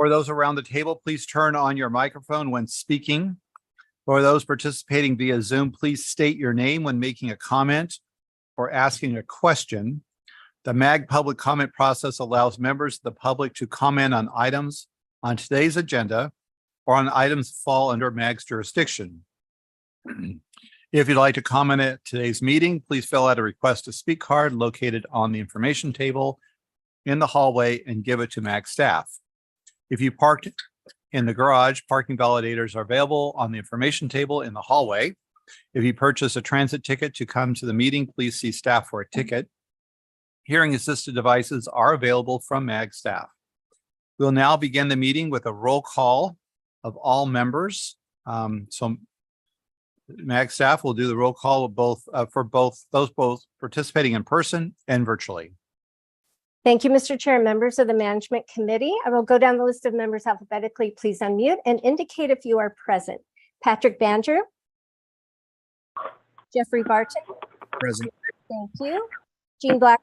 For those around the table, please turn on your microphone when speaking. For those participating via Zoom, please state your name when making a comment or asking a question. The MAG public comment process allows members of the public to comment on items on today's agenda or on items that fall under MAG's jurisdiction. If you'd like to comment at today's meeting, please fill out a request to speak card located on the information table in the hallway and give it to MAG staff. If you parked in the garage, parking validators are available on the information table in the hallway. If you purchase a transit ticket to come to the meeting, please see staff for a ticket. Hearing assisted devices are available from MAG staff. We'll now begin the meeting with a roll call of all members. So MAG staff will do the roll call of both both participating in person and virtually. Thank you, Mr. Chair, members of the Management Committee. I will go down the list of members alphabetically. Please unmute and indicate if you are present. Patrick Banger. Jeffrey Barton. Present. Thank you. Jean Black.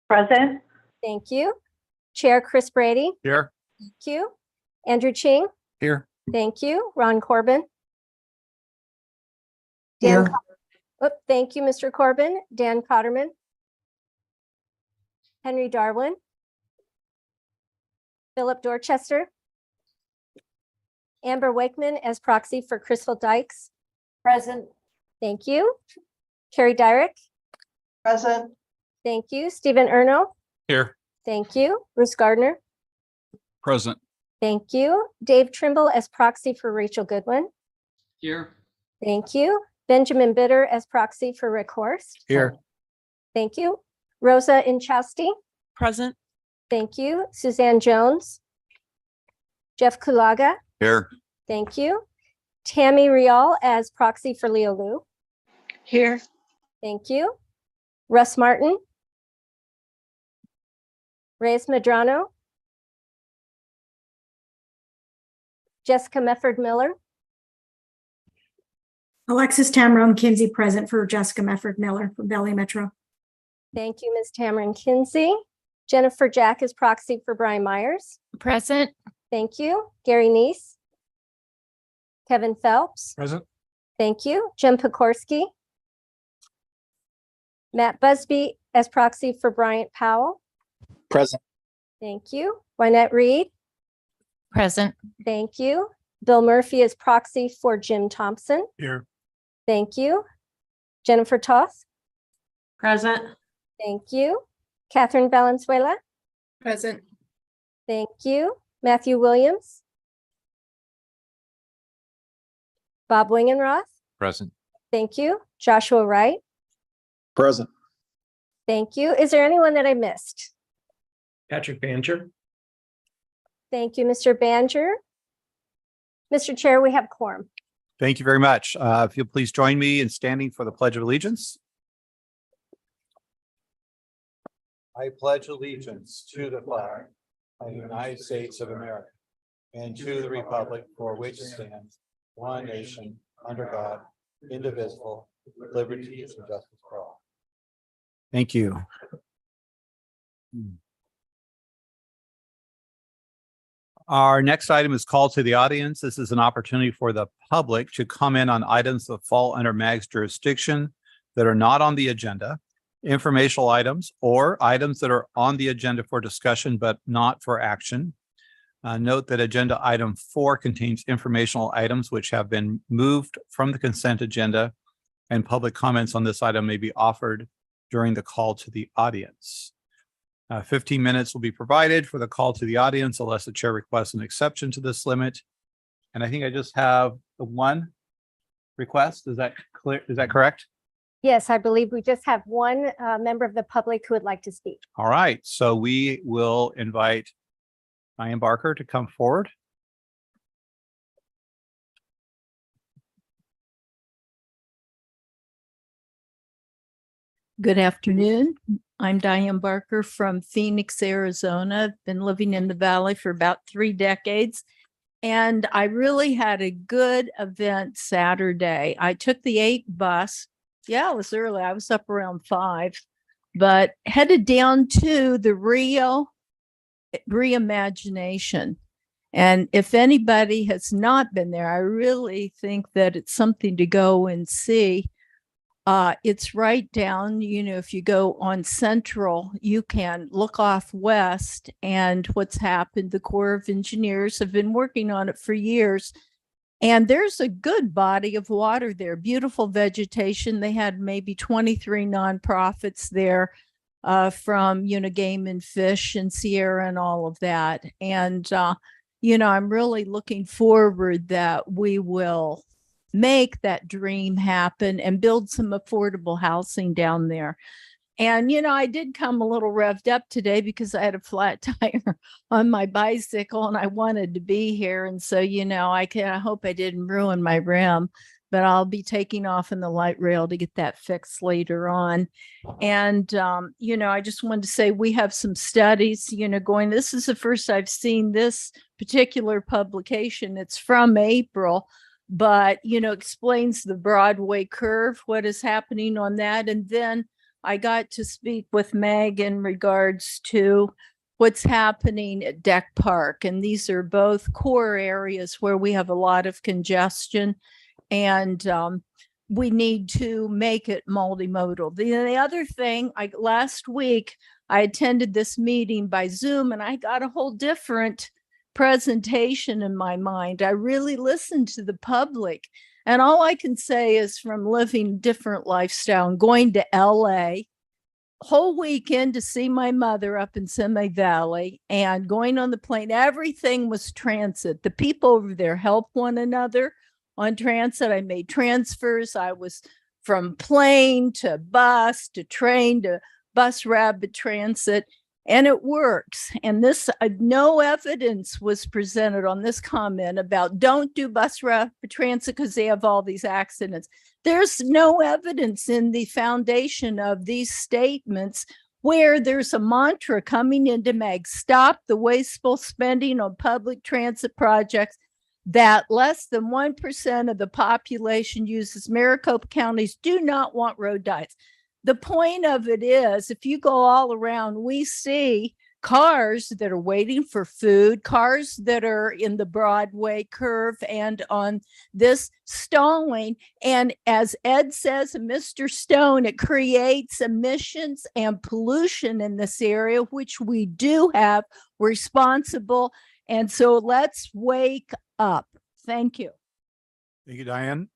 Present. Thank you. Chair Chris Brady. Here. Thank you. Andrew Ching. Here. Thank you. Ron Corbin. Here. Thank you, Mr. Corbin. Dan Cotterman. Henry Darwin. Philip Dorchester. Amber Wakeman as proxy for Crystal Dykes. Present. Thank you. Carrie Dyrick. Present. Thank you. Stephen Erno. Here. Thank you. Bruce Gardner. Present. Thank you. Dave Trimble as proxy for Rachel Goodwin. Here. Thank you. Benjamin Bitter as proxy for Rick Horst. Here. Thank you. Rosa Inchausti. Present. Thank you. Suzanne Jones. Jeff Kulaga. Here. Thank you. Tammy Rial as proxy for Leo Liu. Here. Thank you. Russ Martin. Reyes Medrano. Jessica Mefford Miller. Alexis Tamron Kinsey present for Jessica Mefford Miller from Valley Metro. Thank you, Ms. Tamron Kinsey. Jennifer Jack is proxy for Brian Myers. Present. Thank you. Gary Neese. Kevin Phelps. Present. Thank you. Jim Pokorski. Matt Busby as proxy for Bryant Powell. Present. Thank you. Wynette Reed. Present. Thank you. Bill Murphy as proxy for Jim Thompson. Here. Thank you. Jennifer Toth. Present. Thank you. Catherine Valenzuela. Present. Thank you. Matthew Williams. Bob Wingenroth. Present. Thank you. Joshua Wright. Present. Thank you. Is there anyone that I missed? Patrick Banger. Thank you, Mr. Banger. Mr. Chair, we have quorum. Thank you very much. If you'll please join me in standing for the Pledge of Allegiance. I pledge allegiance to the flag of the United States of America and to the republic for which it stands, one nation, under God, indivisible, with liberty and justice for all. Thank you. Our next item is call to the audience. This is an opportunity for the public to comment on items that fall under MAG's jurisdiction that are not on the agenda, informational items, or items that are on the agenda for discussion but not for action. Note that agenda item 4 contains informational items which have been moved from the consent agenda, and public comments on this item may be offered during the call to the audience. 15 minutes will be provided for the call to the audience unless the chair requests an exception to this limit. And I think I just have the one request. Is that clear? Is that correct? Yes, I believe we just have one member of the public who would like to speak. All right. So we will invite Diane Barker to come forward. Good afternoon. I'm Diane Barker from Phoenix, Arizona. I've been living in the Valley for about 3 decades. And I really had a good event Saturday. I took the 8 bus. Yeah, it was early. I was up around 5, but headed down to the Rio reimagination. And if anybody has not been there, I really think that it's something to go and see. It's right down, if you go on Central, you can look off west, and what's happened, the Corps of Engineers have been working on it for years. And there's a good body of water there, beautiful vegetation. They had maybe 23 nonprofits there from, Game and Fish and Sierra and all of that. And, I'm really looking forward that we will make that dream happen and build some affordable housing down there. And, I did come a little revved up today because I had a flat tire on my bicycle and I wanted to be here. And so, I hope I didn't ruin my rim, but I'll be taking off in the light rail to get that fixed later on. And, I just wanted to say we have some studies, going, this is the first I've seen this particular publication. It's from April, but, explains the Broadway curve, what is happening on that. And then I got to speak with Meg in regards to what's happening at Deck Park. And these are both core areas where we have a lot of congestion, and we need to make it multimodal. The other thing, last week, I attended this meeting by Zoom, and I got a whole different presentation in my mind. I really listened to the public. And all I can say is, from living different lifestyle and going to LA whole weekend to see my mother up in Simi Valley and going on the plane, everything was transit. The people over there help one another on transit. I made transfers. I was from plane to bus to train to bus rapid transit. And it works. And this, no evidence was presented on this comment about don't do bus rapid transit because they have all these accidents. There's no evidence in the foundation of these statements where there's a mantra coming into Meg, stop the wasteful spending on public transit projects that less than 1% of the population uses. Maricopa counties do not want road diets. The point of it is, if you go all around, we see cars that are waiting for food, cars that are in the Broadway curve and on this stalling. And as Ed says, and Mr. Stone, it creates emissions and pollution in this area, which we do have responsible. And so let's wake up. Thank you. Thank you, Diane.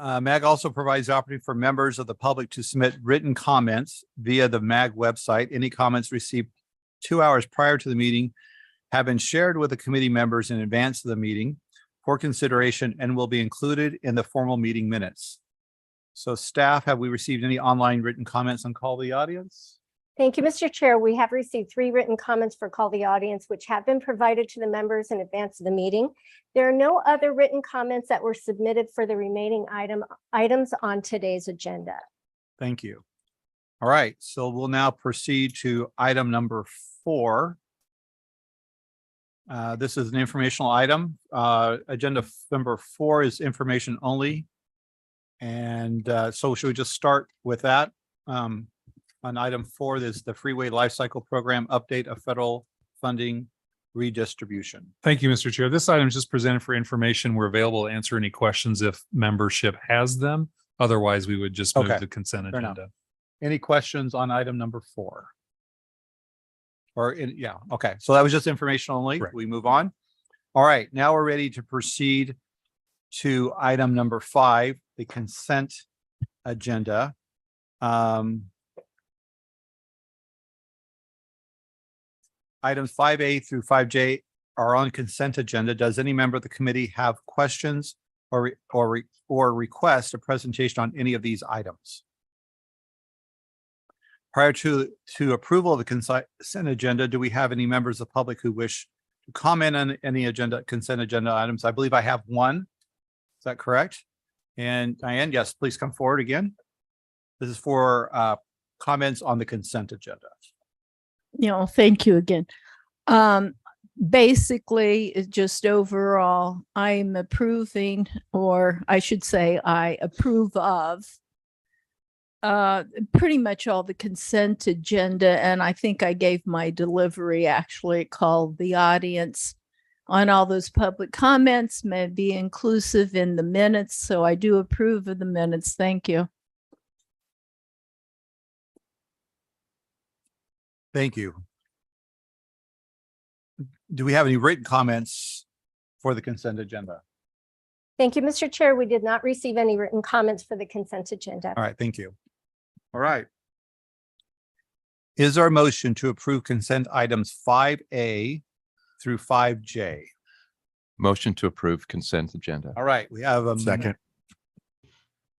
MAG also provides the opportunity for members of the public to submit written comments via the MAG website. Any comments received 2 hours prior to the meeting have been shared with the committee members in advance of the meeting for consideration and will be included in the formal meeting minutes. So staff, have we received any online written comments on Call the Audience? Thank you, Mr. Chair. We have received 3 written comments for Call the Audience, which have been provided to the members in advance of the meeting. There are no other written comments that were submitted for the remaining items on today's agenda. Thank you. All right, so we'll now proceed to item number 4. This is an informational item. Agenda number 4 is information only. And so should we just start with that? On item 4, there's the Freeway Lifecycle Program update of federal funding redistribution. Thank you, Mr. Chair. This item is just presented for information. We're available to answer any questions if membership has them. Otherwise, we would just move Okay. the consent Fair enough. agenda. Any questions on item number 4? Okay. So that was just information only. Correct. We move on. All right, now we're ready to proceed to item number 5, the consent agenda. Items 5A through 5J are on consent agenda. Does any member of the committee have questions or request a presentation on any of these items? Prior to approval of the consent agenda, do we have any members of the public who wish to comment on any consent agenda items? I believe I have one. Is that correct? And Diane, yes, please come forward again. This is for comments on the consent agenda. Thank you again. Basically, it's just overall, I'm approving, or I should say I approve of pretty much all the consent agenda, and I think I gave my delivery actually. It called the audience on all those public comments, may be inclusive in the minutes. So I do approve of the minutes. Thank you. Thank you. Do we have any written comments for the consent agenda? Thank you, Mr. Chair. We did not receive any written comments for the consent agenda. All right, thank you. All right. Is there a motion to approve consent items 5A through 5J? Motion to approve consent agenda. All right, we have a Second.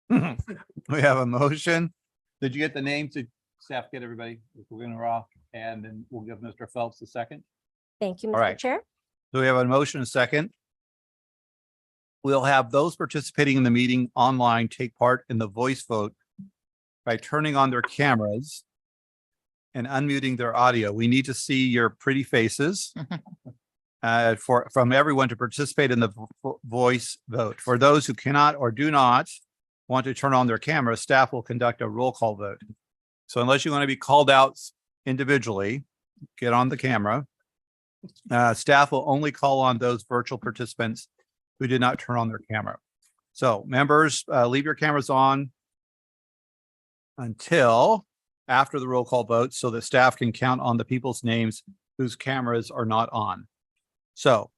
We have a motion. Did you get the names? Did staff get everybody? We're gonna rock, and then we'll give Mr. Phelps a second. Thank you, All Mr. right. Chair. So we have a motion, and a second. We'll have those participating in the meeting online take part in the voice vote by turning on their cameras and unmuting their audio. We need to see your pretty faces from everyone to participate in the voice vote. For those who cannot or do not want to turn on their camera, staff will conduct a roll call vote. So unless you want to be called out individually, get on the camera. Staff will only call on those virtual participants who did not turn on their camera. So members, leave your cameras on until after the roll call vote so that staff can count on the people's names whose cameras are not on. So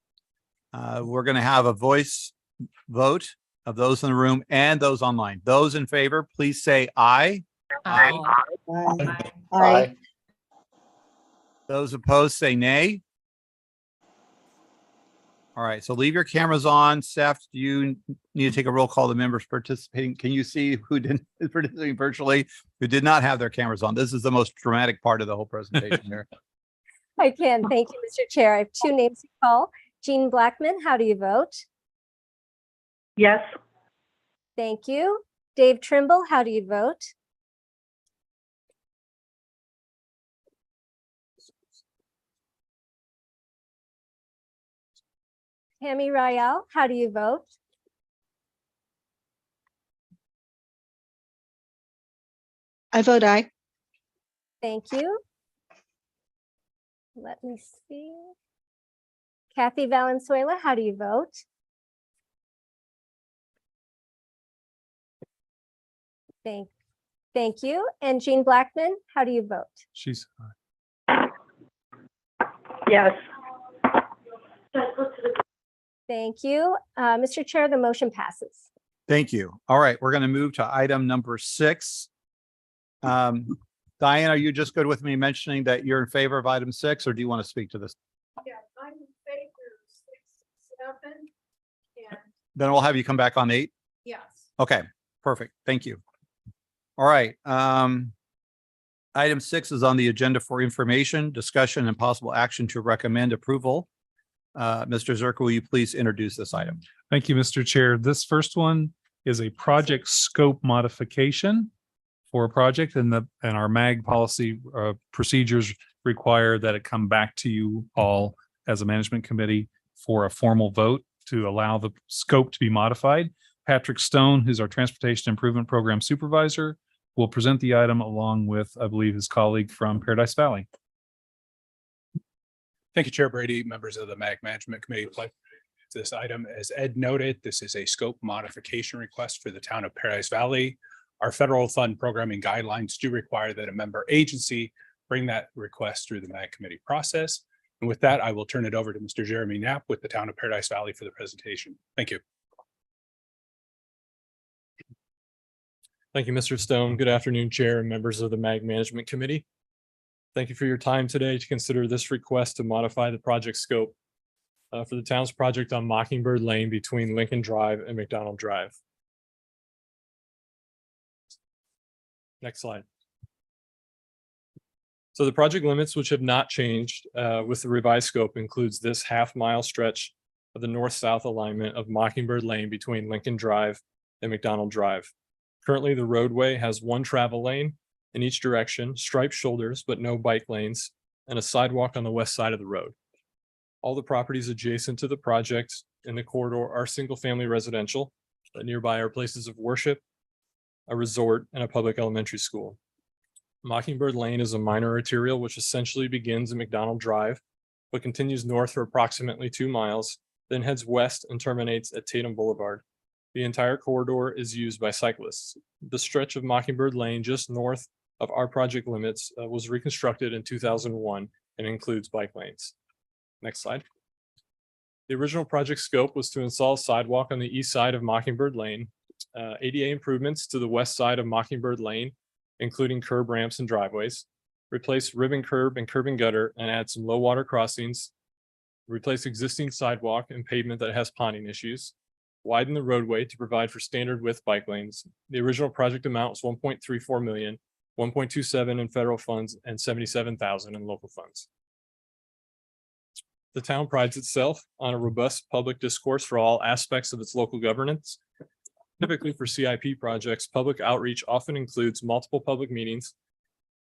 we're going to have a voice vote of those in the room and those online. Those in favor, please say aye. Aye. Those opposed, say nay. All right, so leave your cameras on. Staff, do you need to take a roll call of the members participating? Can you see who didn't participate virtually, who did not have their cameras on? This is the most dramatic part of the whole presentation here. I can. Thank you, Mr. Chair. I have two names to call. Jean Blackman, how do you vote? Yes. Thank you. Dave Trimble, how do you vote? Tammy Rayel, how do you vote? I vote aye. Thank you. Let me see. Kathy Valenzuela, how do you vote? Thank you. And Jean Blackman, how do you vote? She's Yes. Thank you. Mr. Chair, the motion passes. Thank you. All right, we're going to move to item number 6. Diane, are you just good with me mentioning that you're in favor of item 6, or do you want to speak to this? Yeah, I'm in favor of 6, 7, and Then we'll have you come back on 8. yes. Okay, perfect. Thank you. All right. Item 6 is on the agenda for information, discussion, and possible action to recommend approval. Mr. Zerko, will you please introduce this item? Thank you, Mr. Chair. This first one is a project scope modification for a project, and our MAG policy procedures require that it come back to you all as a management committee for a formal vote to allow the scope to be modified. Patrick Stone, who's our Transportation Improvement Program Supervisor, will present the item along with, I believe, his colleague from Paradise Valley. Thank you, Chair Brady, members of the MAG Management Committee. This item, as Ed noted, this is a scope modification request for the town of Paradise Valley. Our federal fund programming guidelines do require that a member agency bring that request through the MAG committee process. And with that, I will turn it over to Mr. Jeremy Knapp with the town of Paradise Valley for the presentation. Thank you. Thank you, Mr. Stone. Good afternoon, Chair and members of the MAG Management Committee. Thank you for your time today to consider this request to modify the project scope for the town's project on Mockingbird Lane between Lincoln Drive and McDonald Drive. Next slide. So the project limits, which have not changed with the revised scope, includes this half-mile stretch of the north-south alignment of Mockingbird Lane between Lincoln Drive and McDonald Drive. Currently, the roadway has one travel lane in each direction, striped shoulders, but no bike lanes, and a sidewalk on the west side of the road. All the properties adjacent to the project in the corridor are single-family residential, but nearby are places of worship, a resort, and a public elementary school. Mockingbird Lane is a minor arterial which essentially begins at McDonald Drive, but continues north for approximately 2 miles, then heads west and terminates at Tatum Boulevard. The entire corridor is used by cyclists. The stretch of Mockingbird Lane just north of our project limits was reconstructed in 2001 and includes bike lanes. Next slide. The original project scope was to install a sidewalk on the east side of Mockingbird Lane, ADA improvements to the west side of Mockingbird Lane, including curb ramps and driveways, replace ribbon curb and curb and gutter and add some low water crossings, replace existing sidewalk and pavement that has ponding issues, widen the roadway to provide for standard width bike lanes. The original project amount was 1.34 million, 1.27 in federal funds and 77,000 in local funds. The town prides itself on a robust public discourse for all aspects of its local governance. Typically for CIP projects, public outreach often includes multiple public meetings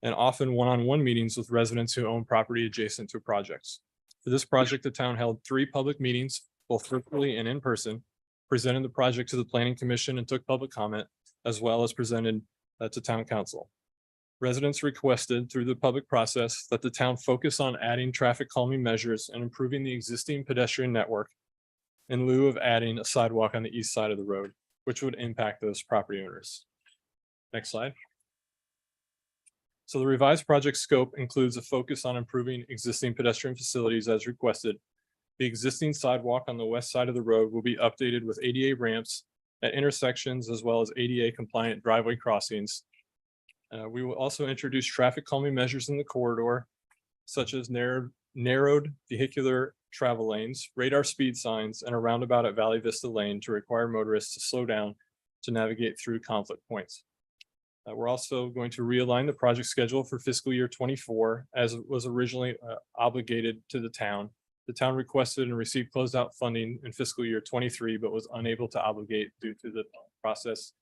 and often one-on-one meetings with residents who own property adjacent to projects. For this project, the town held 3 public meetings, both virtually and in person, presented the project to the Planning Commission and took public comment, as well as presented to Town Council. Residents requested through the public process that the town focus on adding traffic calming measures and improving the existing pedestrian network in lieu of adding a sidewalk on the east side of the road, which would impact those property owners. Next slide. So the revised project scope includes a focus on improving existing pedestrian facilities as requested. The existing sidewalk on the west side of the road will be updated with ADA ramps at intersections as well as ADA compliant driveway crossings. We will also introduce traffic calming measures in the corridor, such as narrowed vehicular travel lanes, radar speed signs, and a roundabout at Valley Vista Lane to require motorists to slow down to navigate through conflict points. We're also going to realign the project schedule for fiscal year 24 as it was originally obligated to the town. The town requested and received closeout funding in fiscal year 23, but was unable to obligate due to the process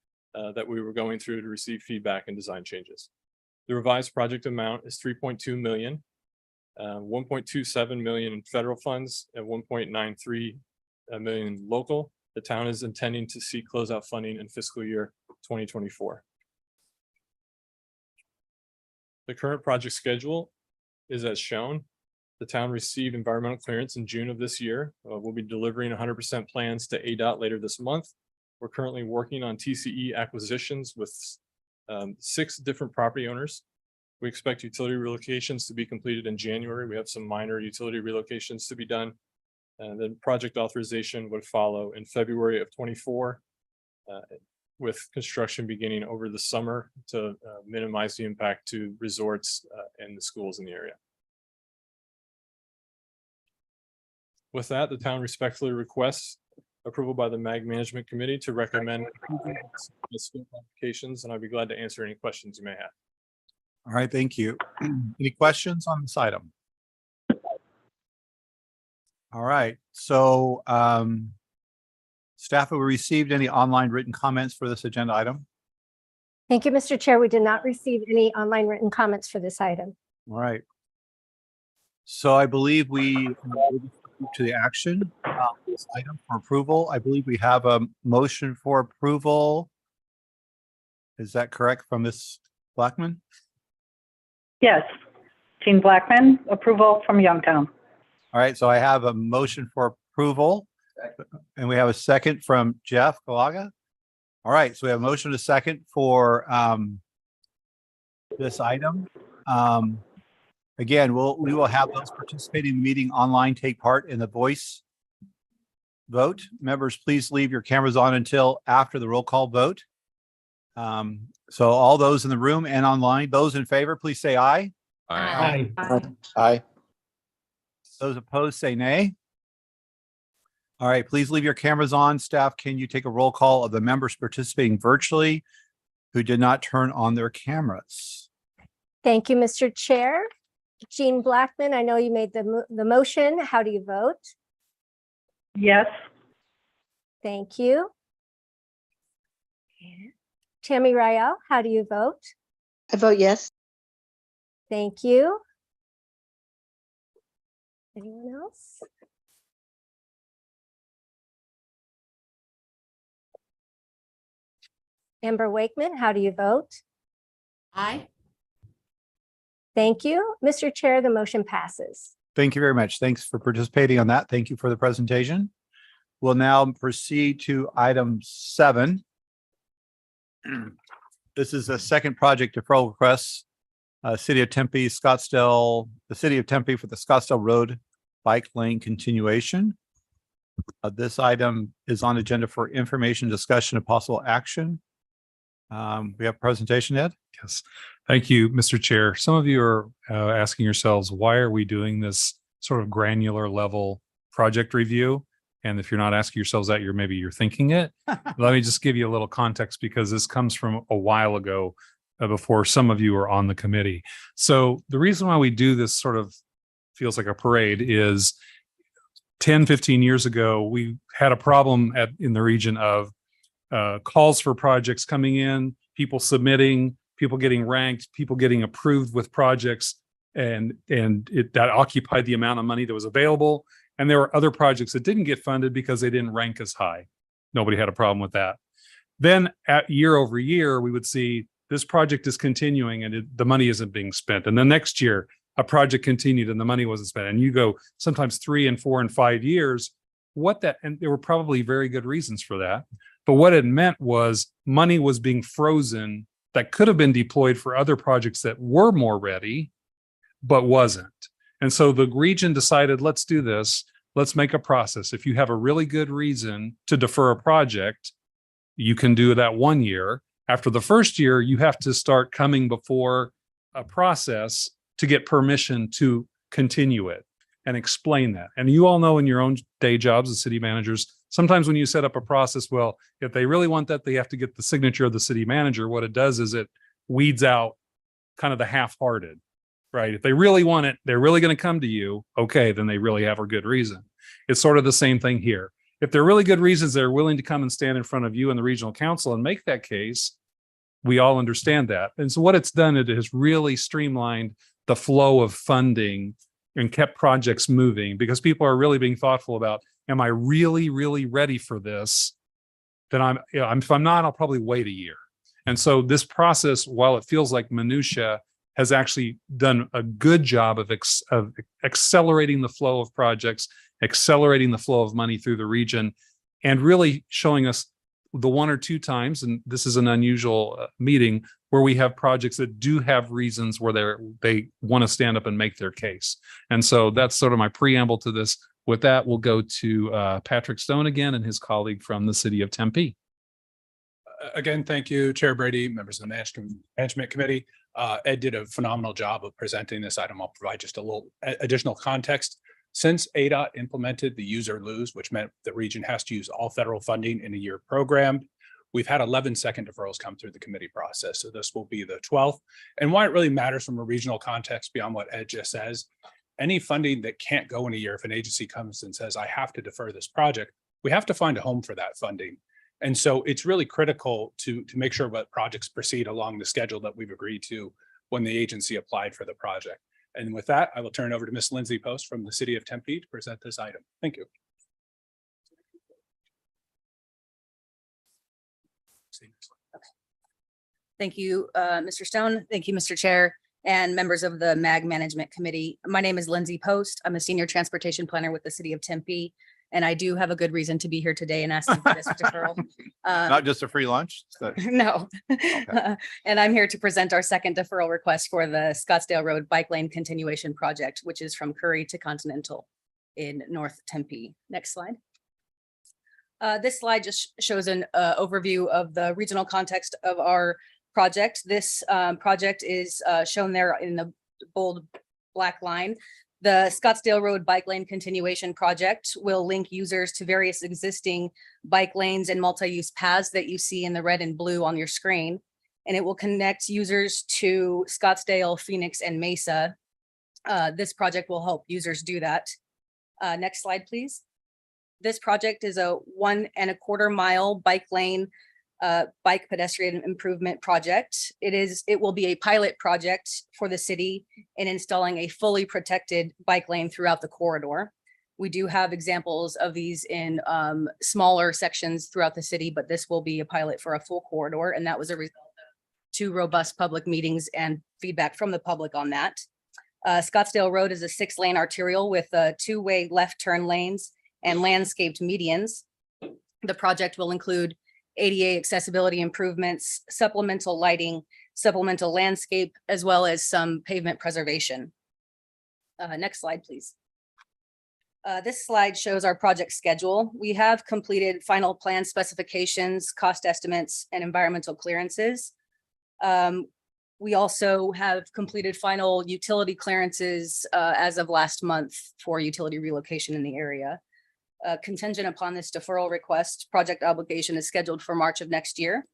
that we were going through to receive feedback and design changes. The revised project amount is 3.2 million, 1.27 million in federal funds and 1.93 million local. The town is intending to seek closeout funding in fiscal year 2024. The current project schedule is as shown. The town received environmental clearance in June of this year. We'll be delivering 100% plans to ADOT later this month. We're currently working on TCE acquisitions with 6 different property owners. We expect utility relocations to be completed in January. We have some minor utility relocations to be done. And then project authorization would follow in February of 24, with construction beginning over the summer to minimize the impact to resorts and the schools in the area. With that, the town respectfully requests approval by the MAG Management Committee to recommend the scope applications, and I'd be glad to answer any questions you may have. All right, thank you. Any questions on this item? All right, so staff, have we received any online written comments for this agenda item? Thank you, Mr. Chair. We did not receive any online written comments for this item. All right. So I believe we move to the action this item for approval. I believe we have a motion for approval. Is that correct from Ms. Blackman? Yes, Jean Blackman, approval from Youngtown. All right, so I have a motion for approval and we have a second from Jeff Galaga. All right, so we have a motion to second for this item. Again, we will have those participating in the meeting online take part in the voice vote. Members, please leave your cameras on until after the roll call vote. So all those in the room and online, those in favor, please say aye. Aye. Aye. Those opposed, say nay. All right, please leave your cameras on. Staff, can you take a roll call of the members participating virtually who did not turn on their cameras? Thank you, Mr. Chair. Jean Blackman, I know you made the motion. How do you vote? Yes. Thank you. Tammy Rael, how do you vote? I vote yes. Thank you. Anyone else? Amber Wakeman, how do you vote? Aye. Thank you. Mr. Chair, the motion passes. Thank you very much. Thanks for participating on that. Thank you for the presentation. We'll now proceed to item 7. This is a second project deferral request. City of Tempe, Scottsdale, the City of Tempe for the Scottsdale Road Bike Lane continuation. This item is on agenda for information, discussion, and possible action. We have a presentation, Ed? Yes. Thank you, Mr. Chair. Some of you are asking yourselves, why are we doing this sort of granular level project review? And if you're not asking yourselves that, maybe you're thinking it. Let me just give you a little context because this comes from a while ago before some of you were on the committee. So the reason why we do this sort of feels like a parade is 10, 15 years ago, we had a problem in the region of calls for projects coming in, people submitting, people getting ranked, people getting approved with projects, and that occupied the amount of money that was available. And there were other projects that didn't get funded because they didn't rank as high. Nobody had a problem with that. Then at year over year, we would see this project is continuing and the money isn't being spent. And the next year, a project continued and the money wasn't spent. And you go sometimes 3 and 4 and 5 years. And there were probably very good reasons for that. But what it meant was money was being frozen that could have been deployed for other projects that were more ready, but wasn't. And so the region decided, let's do this. Let's make a process. If you have a really good reason to defer a project, you can do that 1 year. After the first year, you have to start coming before a process to get permission to continue it and explain that. And you all know in your own day jobs as city managers, sometimes when you set up a process, well, if they really want that, they have to get the signature of the city manager. What it does is it weeds out kind of the half-hearted. Right? If they really want it, they're really going to come to you. Okay, then they really have a good reason. It's sort of the same thing here. If they're really good reasons, they're willing to come and stand in front of you and the regional council and make that case. We all understand that. And so what it's done, it has really streamlined the flow of funding and kept projects moving because people are really being thoughtful about, am I really, really ready for this? Then if I'm not, I'll probably wait a year. And so this process, while it feels like minutia, has actually done a good job of accelerating the flow of projects, accelerating the flow of money through the region, and really showing us the 1 or 2 times, and this is an unusual meeting, where we have projects that do have reasons where they want to stand up and make their case. And so that's sort of my preamble to this. With that, we'll go to Patrick Stone again and his colleague from the City of Tempe. Again, thank you, Chair Brady, members of the Management Committee. Ed did a phenomenal job of presenting this item. I'll provide just a little additional context. Since ADOT implemented the use or lose, which meant the region has to use all federal funding in a year programmed, we've had 11 second deferrals come through the committee process. So this will be the 12th. And why it really matters from a regional context beyond what Ed just says, any funding that can't go in a year, if an agency comes and says, I have to defer this project, we have to find a home for that funding. And so it's really critical to make sure that projects proceed along the schedule that we've agreed to when the agency applied for the project. And with that, I will turn it over to Ms. Lindsay Post from the City of Tempe to present this item. Thank you. Thank you, Mr. Stone. Thank you, Mr. Chair, and members of the MAG Management Committee. My name is Lindsay Post. I'm a senior transportation planner with the City of Tempe. And I do have a good reason to be here today and asking for this deferral. Not just a free lunch? No. Okay. And I'm here to present our second deferral request for the Scottsdale Road Bike Lane Continuation Project, which is from Curry to Continental in North Tempe. Next slide. This slide just shows an overview of the regional context of our project. This project is shown there in the bold black line. The Scottsdale Road Bike Lane Continuation Project will link users to various existing bike lanes and multi-use paths that you see in the red and blue on your screen. And it will connect users to Scottsdale, Phoenix, and Mesa. This project will help users do that. Next slide, please. This project is a 1.25 mile bike lane bike pedestrian improvement project. It will be a pilot project for the city in installing a fully protected bike lane throughout the corridor. We do have examples of these in smaller sections throughout the city, but this will be a pilot for a full corridor, and that was a result of 2 robust public meetings and feedback from the public on that. Scottsdale Road is a 6-lane arterial with 2-way left turn lanes and landscaped medians. The project will include ADA accessibility improvements, supplemental lighting, supplemental landscape, as well as some pavement preservation. Next slide, please. This slide shows our project schedule. We have completed final plan specifications, cost estimates, and environmental clearances. We also have completed final utility clearances as of last month for utility relocation in the area. Contingent upon this deferral request, project obligation is scheduled for March of next year,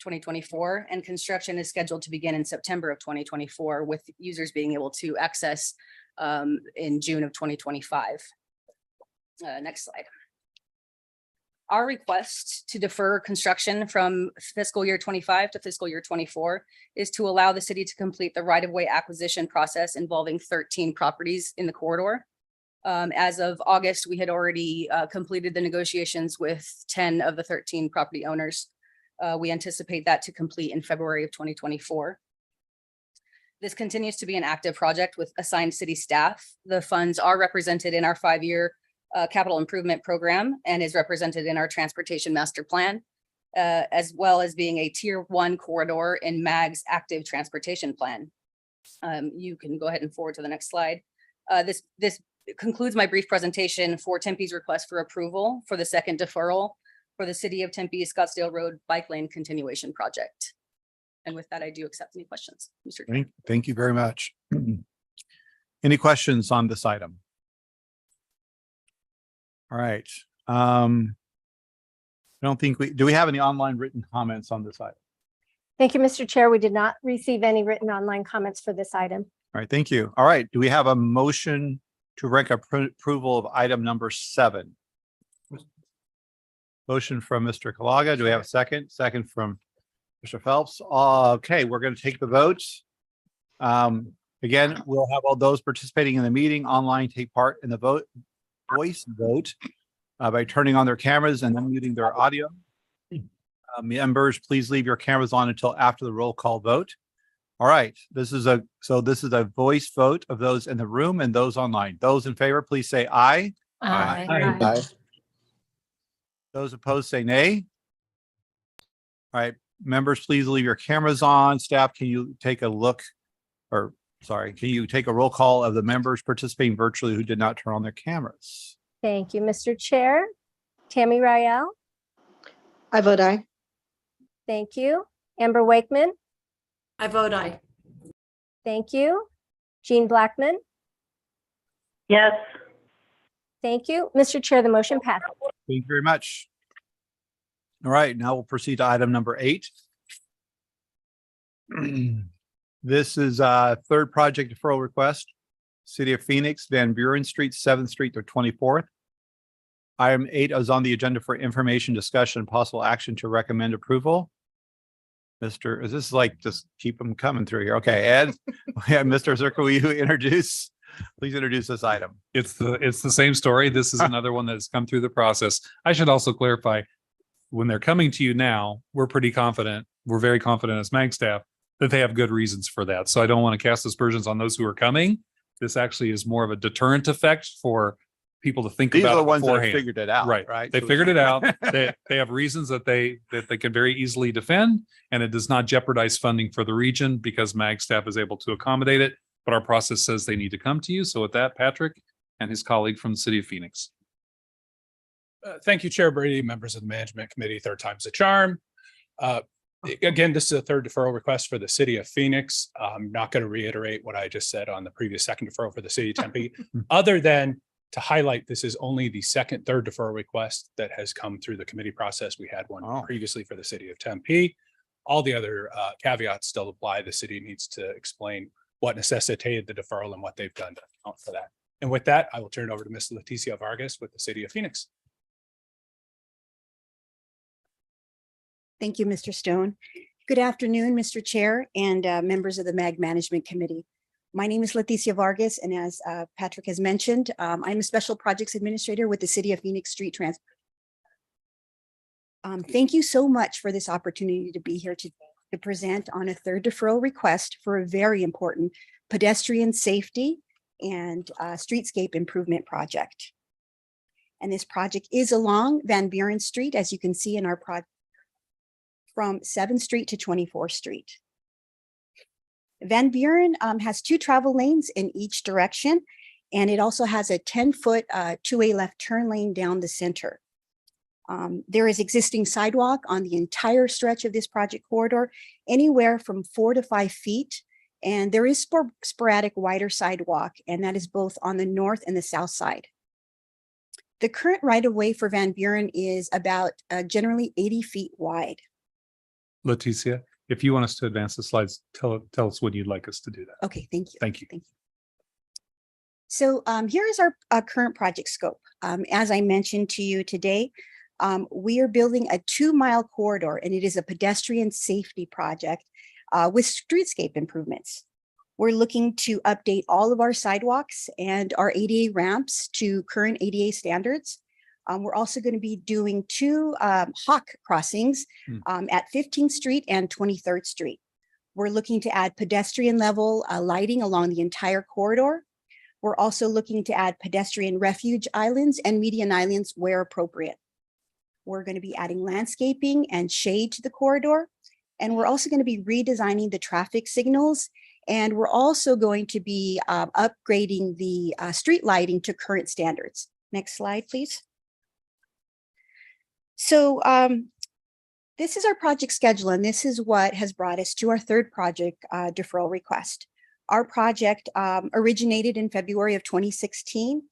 2024, and construction is scheduled to begin in September of 2024, with users being able to access in June of 2025. Next slide. Our request to defer construction from fiscal year 25 to fiscal year 24 is to allow the city to complete the right-of-way acquisition process involving 13 properties in the corridor. As of August, we had already completed the negotiations with 10 of the 13 property owners. We anticipate that to complete in February of 2024. This continues to be an active project with assigned city staff. The funds are represented in our 5-year capital improvement program and is represented in our transportation master plan, as well as being a tier 1 corridor in MAG's active transportation plan. You can go ahead and forward to the next slide. This concludes my brief presentation for Tempe's request for approval for the second deferral for the City of Tempe Scottsdale Road Bike Lane Continuation Project. And with that, I do accept any questions, Mr. Chair. Thank you very much. Any questions on this item? All right. I don't think do we have any online written comments on this item? Thank you, Mr. Chair. We did not receive any written online comments for this item. All right, thank you. All right, do we have a motion to rank approval of item number 7? Motion from Mr. Kalaga. Do we have a second? Second from Mr. Phelps. Okay, we're going to take the votes. Again, we'll have all those participating in the meeting online take part in the voice vote by turning on their cameras and unmuting their audio. Members, please leave your cameras on until after the roll call vote. All right, this is a voice vote of those in the room and those online. Those in favor, please say aye. Aye. Those opposed say nay. All right, members, please leave your cameras on. Staff, can you take a look, or sorry, can you take a roll call of the members participating virtually who did not turn on their cameras? Thank you, Mr. Chair. Tammy Rael. I vote aye. Thank you. Amber Wakeman. I vote aye. Thank you. Jean Blackman. Yes. Thank you. Mr. Chair, the motion passed. Thank you very much. All right, now we'll proceed to item number 8. This is a third project deferral request. City of Phoenix, Van Buren Street, 7th Street to 24th. Item 8 is on the agenda for information, discussion, and possible action to recommend approval. Is this like, just keep them coming through here? Okay, Ed, yeah, Mr. Zerko, will you please introduce this item? It's the same story. This is another one that's come through the process. I should also clarify, when they're coming to you now, we're pretty confident. We're very confident as MAG staff that they have good reasons for that. So I don't want to cast aspersions on those who are coming. This actually is more of a deterrent effect for people to think These about are the ones that beforehand. figured it out, right? They So figured it out. They have reasons that they can very easily defend, and it does not jeopardize funding for the region because MAG staff is able to accommodate it. But our process says they need to come to you. So with that, Patrick and his colleague from the City of Phoenix. Thank you, Chair Brady, members of the Management Committee, third time's a charm. Again, this is a third deferral request for the City of Phoenix. I'm not going to reiterate what I just said on the previous second deferral for the City of Tempe, other than to highlight this is only the third deferral request that has come through the committee process. We had one previously for the City of Tempe. All the other caveats still apply. The city needs to explain what necessitated the deferral and what they've done to account for that. And with that, I will turn it over to Ms. Leticia Vargas with the City of Phoenix. Thank you, Mr. Stone. Good afternoon, Mr. Chair and members of the MAG Management Committee. My name is Leticia Vargas, and as Patrick has mentioned, I'm a Special Projects Administrator with the City of Phoenix Street Transit. Thank you so much for this opportunity to be here to present on a third deferral request for a very important pedestrian safety and streetscape improvement project. And this project is along Van Buren Street, as you can see in our project, from 7th Street to 24th Street. Van Buren has 2 travel lanes in each direction, and it also has a 10-foot two-way left turn lane down the center. There is existing sidewalk on the entire stretch of this project corridor, anywhere from 4 to 5 feet. And there is sporadic wider sidewalk, and that is both on the north and the south side. The current right-of-way for Van Buren is about generally 80 feet wide. Leticia, if you want us to advance the slides, tell us when you'd like us to do that. Okay, thank you. Thank you. Thank you. So here is our current project scope. As I mentioned to you today, we are building a 2-mile corridor, and it is a pedestrian safety project with streetscape improvements. We're looking to update all of our sidewalks and our ADA ramps to current ADA standards. We're also going to be doing 2 hawk crossings at 15th Street and 23rd Street. We're looking to add pedestrian level lighting along the entire corridor. We're also looking to add pedestrian refuge islands and median islands where appropriate. We're going to be adding landscaping and shade to the corridor. And we're also going to be redesigning the traffic signals. And we're also going to be upgrading the street lighting to current standards. Next slide, please. So this is our project schedule, and this is what has brought us to our third project deferral request. Our project originated in February of 2016,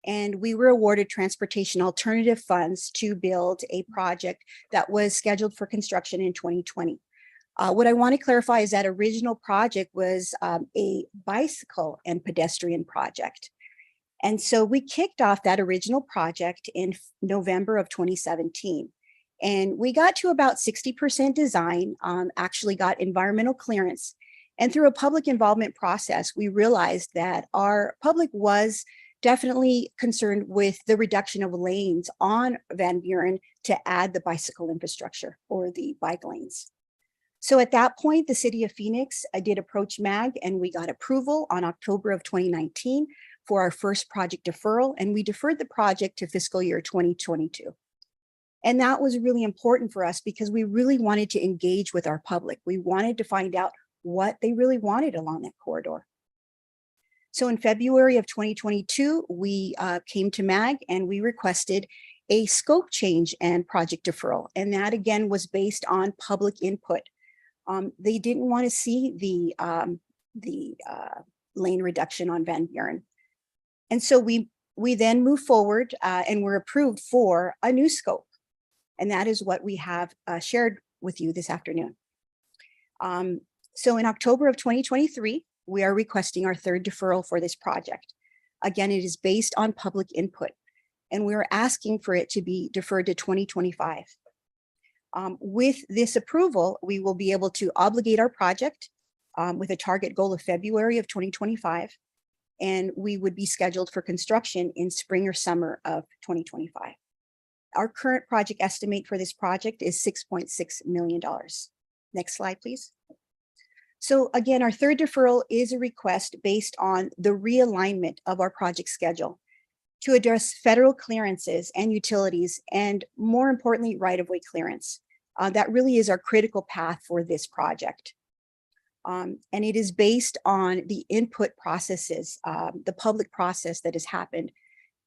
and we were awarded transportation alternative funds to build a project that was scheduled for construction in 2020. What I want to clarify is that original project was a bicycle and pedestrian project. And so we kicked off that original project in November of 2017. And we got to about 60% design, actually got environmental clearance. And through a public involvement process, we realized that our public was definitely concerned with the reduction of lanes on Van Buren to add the bicycle infrastructure or the bike lanes. So at that point, the City of Phoenix did approach MAG, and we got approval on October of 2019 for our first project deferral, and we deferred the project to fiscal year 2022. And that was really important for us because we really wanted to engage with our public. We wanted to find out what they really wanted along that corridor. So in February of 2022, we came to MAG and we requested a scope change and project deferral. And that again was based on public input. They didn't want to see the lane reduction on Van Buren. And so we then moved forward and were approved for a new scope. And that is what we have shared with you this afternoon. So in October of 2023, we are requesting our third deferral for this project. Again, it is based on public input, and we're asking for it to be deferred to 2025. With this approval, we will be able to obligate our project with a target goal of February of 2025, and we would be scheduled for construction in spring or summer of 2025. Our current project estimate for this project is $6.6 million. Next slide, please. So again, our third deferral is a request based on the realignment of our project schedule to address federal clearances and utilities, and more importantly, right-of-way clearance. That really is our critical path for this project. And it is based on the input processes, the public process that has happened.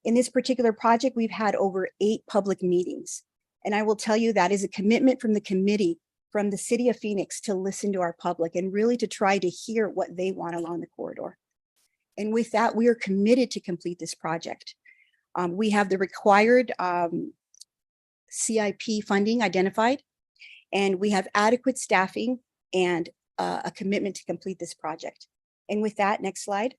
In this particular project, we've had over 8 public meetings. And I will tell you that is a commitment from the committee, from the City of Phoenix, to listen to our public and really to try to hear what they want along the corridor. And with that, we are committed to complete this project. We have the required CIP funding identified, and we have adequate staffing and a commitment to complete this project. And with that, next slide.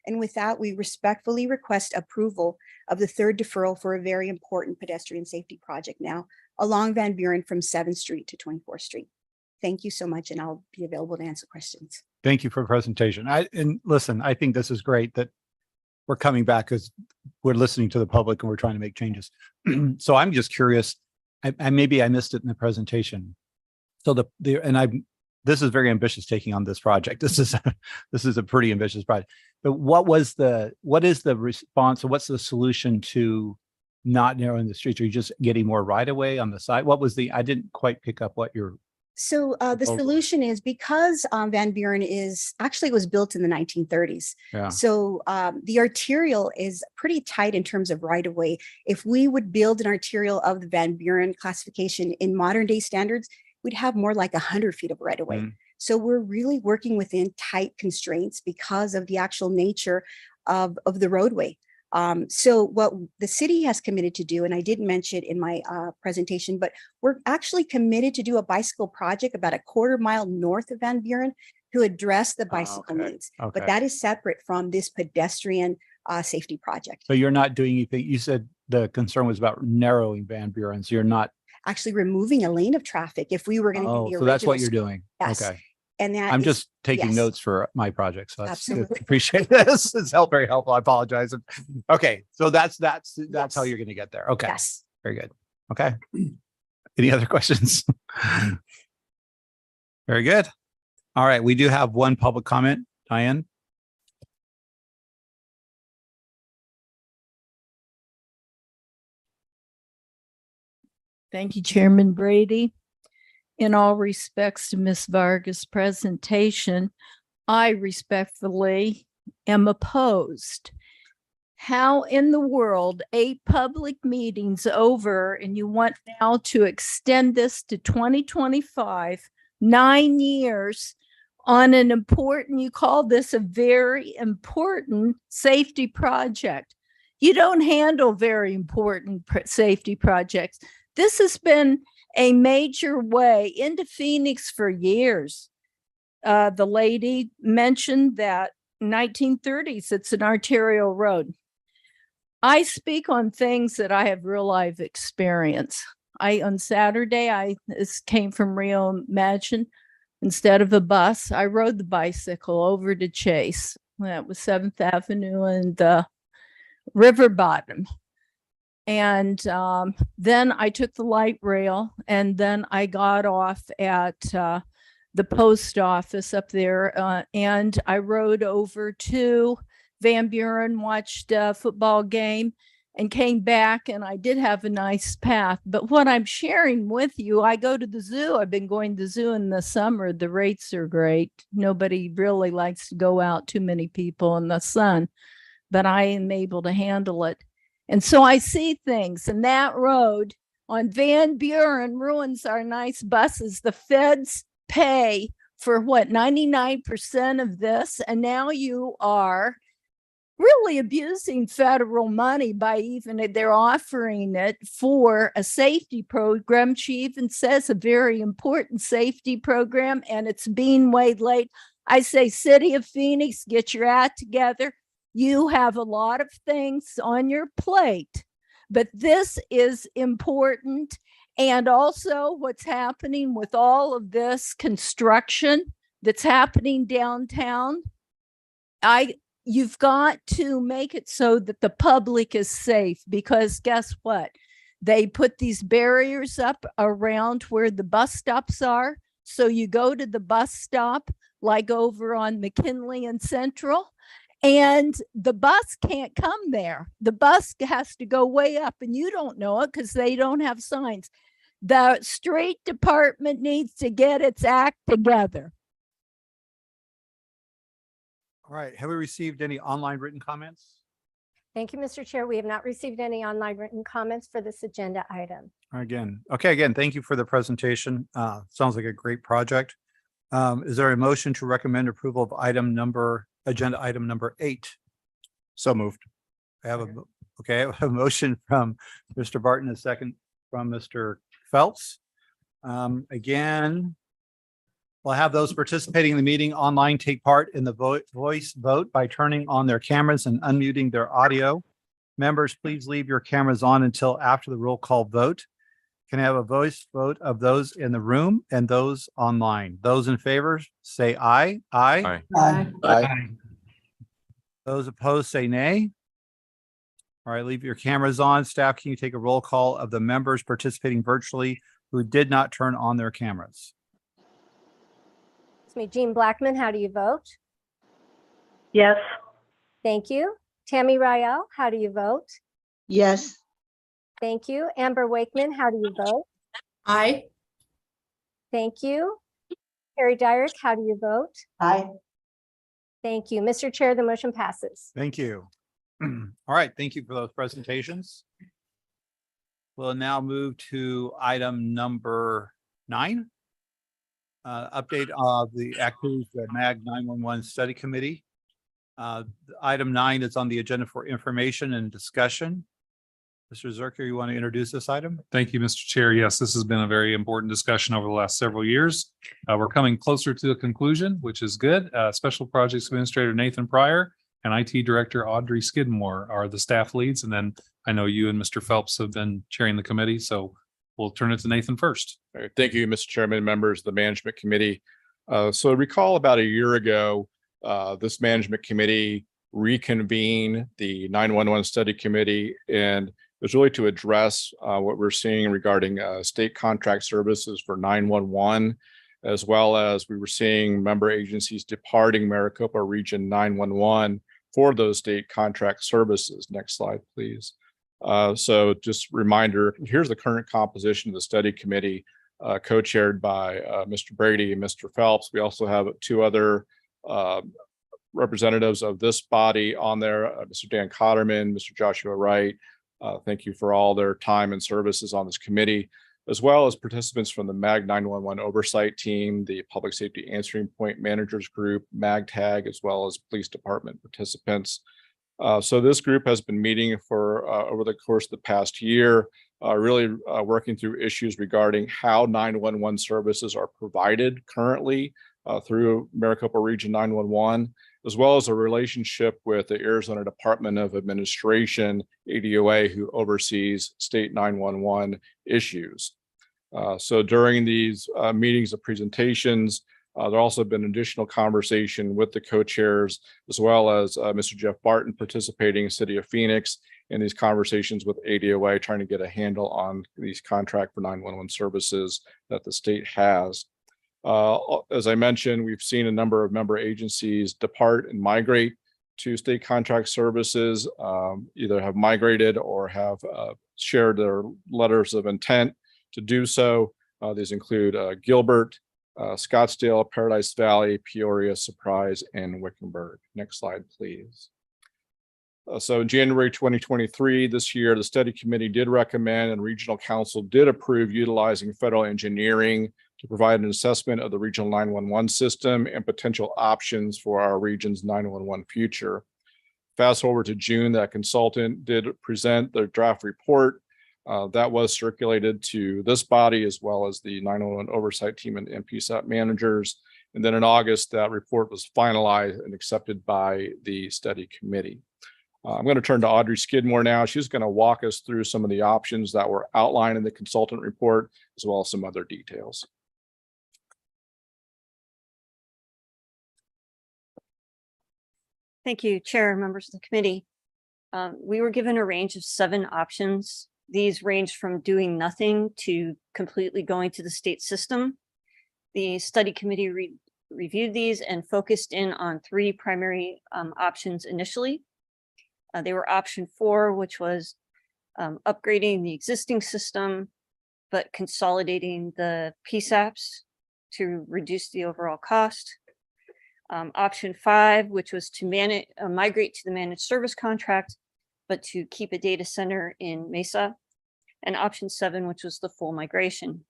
And with that, we respectfully request approval of the third deferral for a very important pedestrian safety project now along Van Buren from 7th Street to 24th Street. thank you so much, and I'll be available to answer questions. Thank you for the presentation. And listen, I think this is great that we're coming back because we're listening to the public and we're trying to make changes. So I'm just curious, I maybe I missed it in the presentation. So this is very ambitious taking on this project. This is a pretty ambitious project. But what is the response? Or what's the solution to not narrowing the streets? Are you just getting more right of way on the side? I didn't quite pick up what you're. So the Proposal. solution is because Van Buren was built in the 1930s. Yeah. So the arterial is pretty tight in terms of right of way. If we would build an arterial of the Van Buren classification in modern day standards, we'd have more like 100 feet of right of way. So we're really working within tight constraints because of the actual nature of the roadway. So what the city has committed to do, and I didn't mention it in my presentation, but we're actually committed to do a bicycle project about a quarter mile north of Van Buren to address the bicycle needs. Okay. But that is separate from this pedestrian safety project. So you're not doing anything. You said the concern was about narrowing Van Buren. So you're not. Actually removing a lane of traffic if we were going to do the So that's what original you're scope. doing. Yes. Okay. And that I'm is- just taking yes. notes for my project. So that's Absolutely. appreciate this. It's very helpful. I apologize. Okay. So that's how Yes. you're going to get there. Okay. Yes. Very good. Okay. Any other questions? Very good. All right. We do have one public comment. Diane. Thank you, Chairman Brady. In all respects to Ms. Vargas' presentation, I respectfully am opposed. How in the world 8 public meetings over and you want now to extend this to 2025, 9 years on an important, you call this a very important safety project. You don't handle very important safety projects. This has been a major way into Phoenix for years. The lady mentioned that 1930s, it's an arterial road. I speak on things that I have real life experience. On Saturday, this came from Rio Imagine. Instead of a bus, I rode the bicycle over to Chase. That was 7th Avenue and River Bottom. And then I took the light rail, and then I got off at the post office up there, and I rode over to Van Buren, watched a football game, and came back, and I did have a nice path. But what I'm sharing with you, I go to the zoo. I've been going to the zoo in the summer. The rates are great. Nobody really likes to go out, too many people in the sun, but I am able to handle it. And so I see things, and that road on Van Buren ruins our nice buses. The feds pay for 99% of this, and now you are really abusing federal money by they're offering it for a safety program. She even says a very important safety program, and it's being waylaid. I say, City of Phoenix, get your act together. You have a lot of things on your plate, but this is important. And also what's happening with all of this construction that's happening downtown, you've got to make it so that the public is safe, because guess what? They put these barriers up around where the bus stops are. So you go to the bus stop, like over on McKinley and Central, and the bus can't come there. The bus has to go way up, and you don't know it because they don't have signs. The street department needs to get its act together. All right. Have we received any online written comments? Thank you, Mr. Chair. We have not received any online written comments for this agenda item. Again, thank you for the presentation. Sounds like a great project. Is there a motion to recommend approval of agenda item number 8? So moved. I have a motion from Mr. Barton, a second from Mr. Phelps. Again, we'll have those participating in the meeting online take part in the voice vote by turning on their cameras and unmuting their audio. Members, please leave your cameras on until after the roll call vote. Can I have a voice vote of those in the room and those online? Those in favor, say aye. Aye. Aye. Those opposed, say nay. All right, leave your cameras on. Staff, can you take a roll call of the members participating virtually who did not turn on their cameras? It's me, Jean Blackman. How do you vote? Yes. Thank you. Tammy Rael, how do you vote? Yes. Thank you. Amber Wakeman, how do you vote? Aye. Thank you. Carrie Dyrick, how do you vote? Aye. Thank you. Mr. Chair, the motion passes. Thank you. All right, thank you for those presentations. We'll now move to item number 9. Update of the activities of the MAG 911 Study Committee. Item 9 is on the agenda for information and discussion. Mr. Zerker, you want to introduce this item? Thank you, Mr. Chair. Yes, this has been a very important discussion over the last several years. We're coming closer to a conclusion, which is good. Special Projects Administrator Nathan Pryor and IT Director Audrey Skidmore are the staff leads. And then I know you and Mr. Phelps have been chairing the committee, so we'll turn it to Nathan first. All right, thank you, Mr. Chairman, members of the Management Committee. So recall about a year ago, this Management Committee reconvened the 911 Study Committee, and it was really to address what we're seeing regarding state contract services for 911, as well as we were seeing member agencies departing Maricopa Region 911 for those state contract services. Next slide, please. So just reminder, here's the current composition of the study committee, co-chaired by Mr. Brady and Mr. Phelps. We also have 2 other representatives of this body on there, Mr. Dan Cotterman, Mr. Joshua Wright. Thank you for all their time and services on this committee, as well as participants from the MAG 911 oversight team, the Public Safety Answering Point Managers Group, MAGTAG, as well as police department participants. So this group has been meeting for over the course of the past year, really working through issues regarding how 911 services are provided currently through Maricopa Region 911, as well as a relationship with the Arizona Department of Administration, ADOA, who oversees state 911 issues. So during these meetings of presentations, there also been additional conversation with the co-chairs, as well as Mr. Jeff Barton participating in City of Phoenix in these conversations with ADOA, trying to get a handle on these contract for 911 services that the state has. As I mentioned, we've seen a number of member agencies depart and migrate to state contract services, either have migrated or have shared their letters of intent to do so. These include Gilbert, Scottsdale, Paradise Valley, Peoria, Surprise, and Wickenburg. Next slide, please. So in January 2023, this year, the study committee did recommend and regional council did approve utilizing federal engineering to provide an assessment of the regional 911 system and potential options for our region's 911 future. Fast forward to June, that consultant did present their draft report. That was circulated to this body as well as the 911 oversight team and MPSAP managers. And then in August, that report was finalized and accepted by the study committee. I'm going to turn to Audrey Skidmore now. She's going to walk us through some of the options that were outlined in the consultant report, as well as some other details. Thank you, Chair, members of the committee. We were given a range of 7 options. These range from doing nothing to completely going to the state system. The study committee reviewed these and focused in on 3 primary options initially. They were option 4, which was upgrading the existing system, but consolidating the PSAPs to reduce the overall cost. Option 5, which was to migrate to the managed service contract, but to keep a data center in Mesa. And option 7, which was the full migration.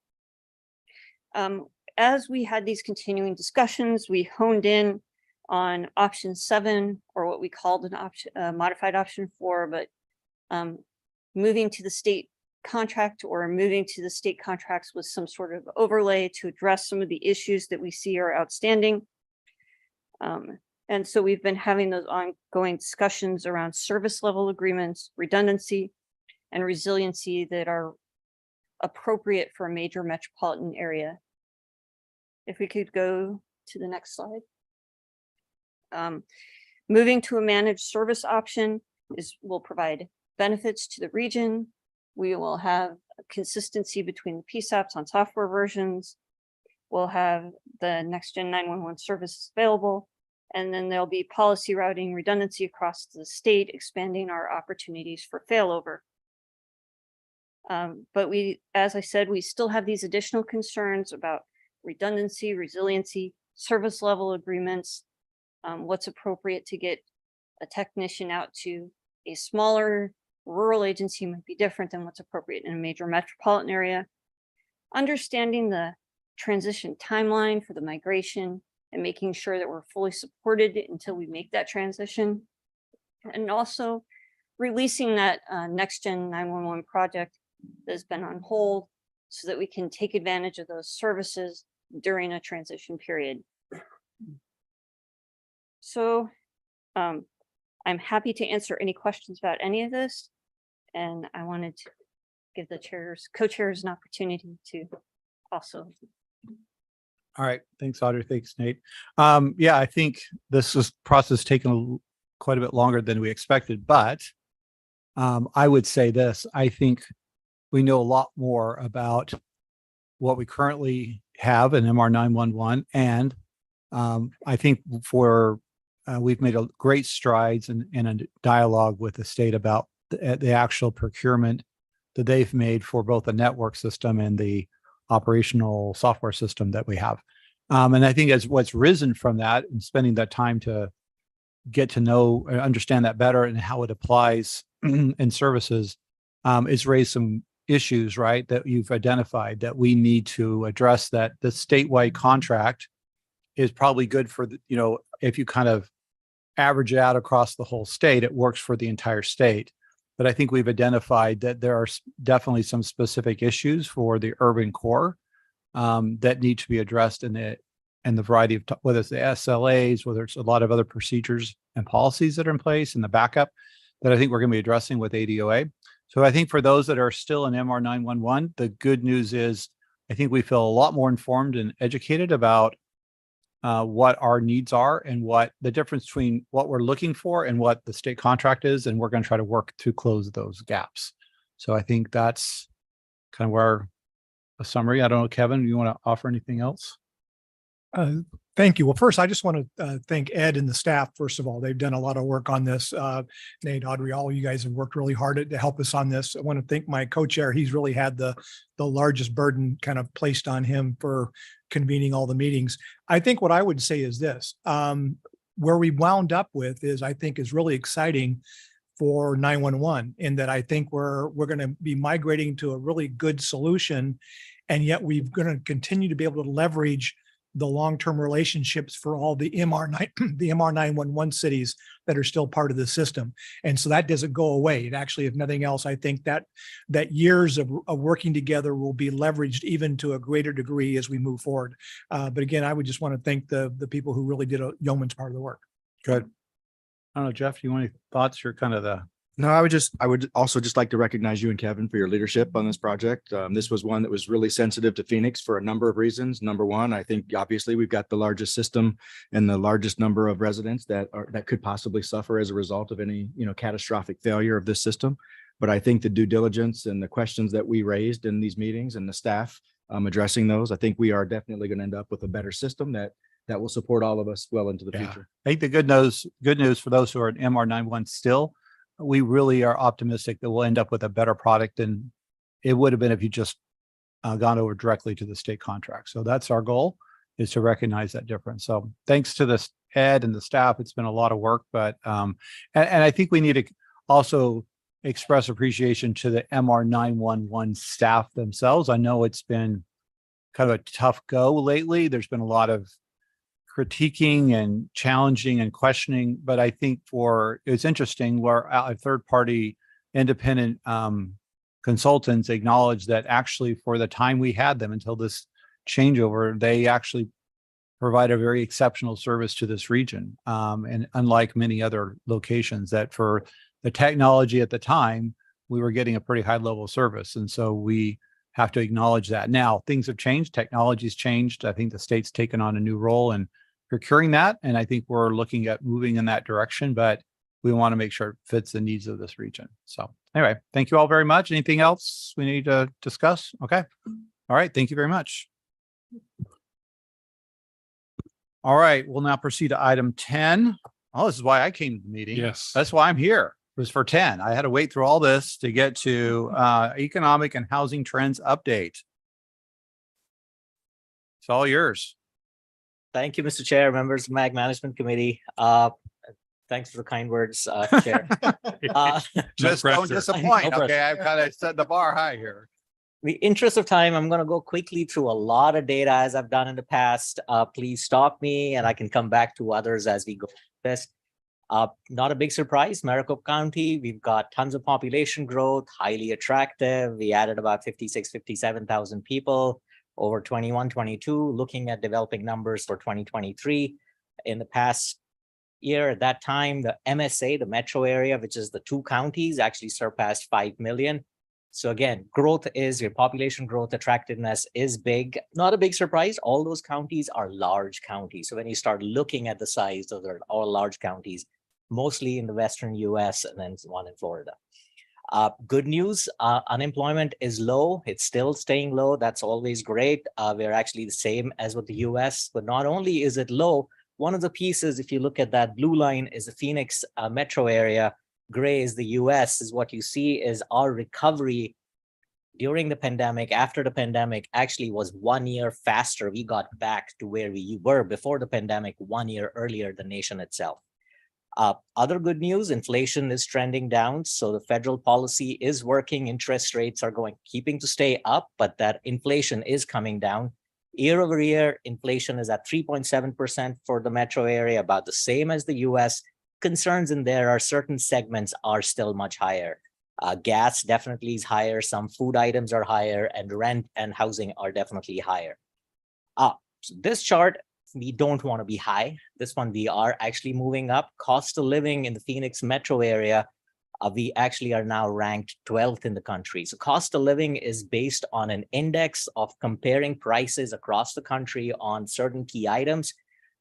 As we had these continuing discussions, we honed in on option 7, or what we called an option, modified option 4, but moving to the state contract or moving to the state contracts with some sort of overlay to address some of the issues that we see are outstanding. And so we've been having those ongoing discussions around service level agreements, redundancy, and resiliency that are appropriate for a major metropolitan area. If we could go to the next slide. Moving to a managed service option will provide benefits to the region. We will have consistency between the PSAPs on software versions. We'll have the next gen 911 services available, and then there'll be policy routing redundancy across the state, expanding our opportunities for failover. But as I said, we still have these additional concerns about redundancy, resiliency, service level agreements, what's appropriate to get a technician out to a smaller rural agency might be different than what's appropriate in a major metropolitan area. Understanding the transition timeline for the migration and making sure that we're fully supported until we make that transition. And also releasing that next gen 911 project that's been on hold so that we can take advantage of those services during a transition period. So I'm happy to answer any questions about any of this. And I wanted to give the co-chairs an opportunity to also. All right. Thanks, Audrey. Thanks, Nate. Yeah, I think this process taken quite a bit longer than we expected, but I would say this, I think we know a lot more about what we currently have in MR 911. And I think we've made great strides in a dialogue with the state about the actual procurement that they've made for both the network system and the operational software system that we have. And I think as what's risen from that and spending that time to get to know and understand that better and how it applies in services is raised some issues, right, that you've identified that we need to address, that the statewide contract is probably good for, if you kind of average it out across the whole state, it works for the entire state. But I think we've identified that there are definitely some specific issues for the urban core that need to be addressed in the variety of, whether it's the SLAs, whether it's a lot of other procedures and policies that are in place in the backup that I think we're going to be addressing with ADOA. So I think for those that are still in MR 911, the good news is I think we feel a lot more informed and educated about what our needs are and what the difference between what we're looking for and what the state contract is. And we're going to try to work to close those gaps. So I think that's kind of where a summary. I don't know, Kevin, do you want to offer anything else? Thank you. Well, first, I just want to thank Ed and the staff. First of all, they've done a lot of work on this. Nate, Audrey, all of you guys have worked really hard to help us on this. I want to thank my co-chair. He's really had the largest burden kind of placed on him for convening all the meetings. I think what I would say is this, where we wound up with I think is really exciting for 911, in that I think we're going to be migrating to a really good solution. And yet we're going to continue to be able to leverage the long-term relationships for all the MR 911 cities that are still part of the system. And so that doesn't go away. It actually, if nothing else, I think that years of working together will be leveraged even to a greater degree as we move forward. But again, I would just want to thank the people who really did a yeoman's part of the work. Good. I don't know, Jeff, do you want any thoughts? You're kind of the No, I would also just like to recognize you and Kevin for your leadership on this project. This was one that was really sensitive to Phoenix for a number of reasons. Number one, I think obviously we've got the largest system and the largest number of residents that could possibly suffer as a result of any, catastrophic failure of this system. But I think the due diligence and the questions that we raised in these meetings and the staff addressing those, I think we are definitely going to end up with a better system that will support all of us well into the future. I think the good news for those who are at MR91 still, we really are optimistic that we'll end up with a better product than it would have been if you just gone over directly to the state contract. So that's our goal, is to recognize that difference. So thanks to this Ed and the staff. It's been a lot of work, but and I think we need to also express appreciation to the MR911 staff themselves. I know it's been kind of a tough go lately. There's been a lot of critiquing and challenging and questioning, but I think it's interesting where a third-party independent consultants acknowledge that actually for the time we had them until this changeover, they actually provide a very exceptional service to this region. And unlike many other locations, that for the technology at the time, we were getting a pretty high level of service. And so we have to acknowledge that. Now, things have changed, technology's changed. I think the state's taken on a new role in procuring that. And I think we're looking at moving in that direction, but we want to make sure it fits the needs of this region. So anyway, thank you all very much. Anything else we need to discuss? Okay. All right. Thank you very much. All right. We'll now proceed to item 10. Oh, this is why I came to the meeting. Yes. That's why I'm here. It was for 10. I had to wait through all this to get to economic and housing trends update. It's all yours. Thank you, Mr. Chair, members of MAG Management Committee. Thanks for the kind words, Chair. Just don't disappoint. Okay, I've kind of set the bar high here. The interest of time, I'm going to go quickly through a lot of data as I've done in the past. Please stop me and I can come back to others as we go through this. Not a big surprise, Maricopa County, we've got tons of population growth, highly attractive. We added about 57,000 people over 21, 22, looking at developing numbers for 2023. In the past year, at that time, the MSA, the metro area, which is the 2 counties, actually surpassed 5 million. So again, growth is your population growth, attractiveness is big. Not a big surprise. All those counties are large counties. So when you start looking at the size, those are all large counties, mostly in the Western US and then one in Florida. Good news, unemployment is low. It's still staying low. That's always great. We're actually the same as with the US, but not only is it low, one of the pieces, if you look at that blue line, is the Phoenix metro area. Gray is the US, is what you see is our recovery during the pandemic, after the pandemic, actually was 1 year faster. We got back to where we were before the pandemic 1 year earlier, the nation itself. Other good news, inflation is trending down. So the federal policy is working. Interest rates are keeping to stay up, but that inflation is coming down. Year over year, inflation is at 3.7% for the metro area, about the same as the US. Concerns in there are certain segments are still much higher. Gas definitely is higher. Some food items are higher, and rent and housing are definitely higher. So this chart, we don't want to be high. This one, we are actually moving up. Cost of living in the Phoenix metro area, we actually are now ranked 12th in the country. So cost of living is based on an index of comparing prices across the country on certain key items.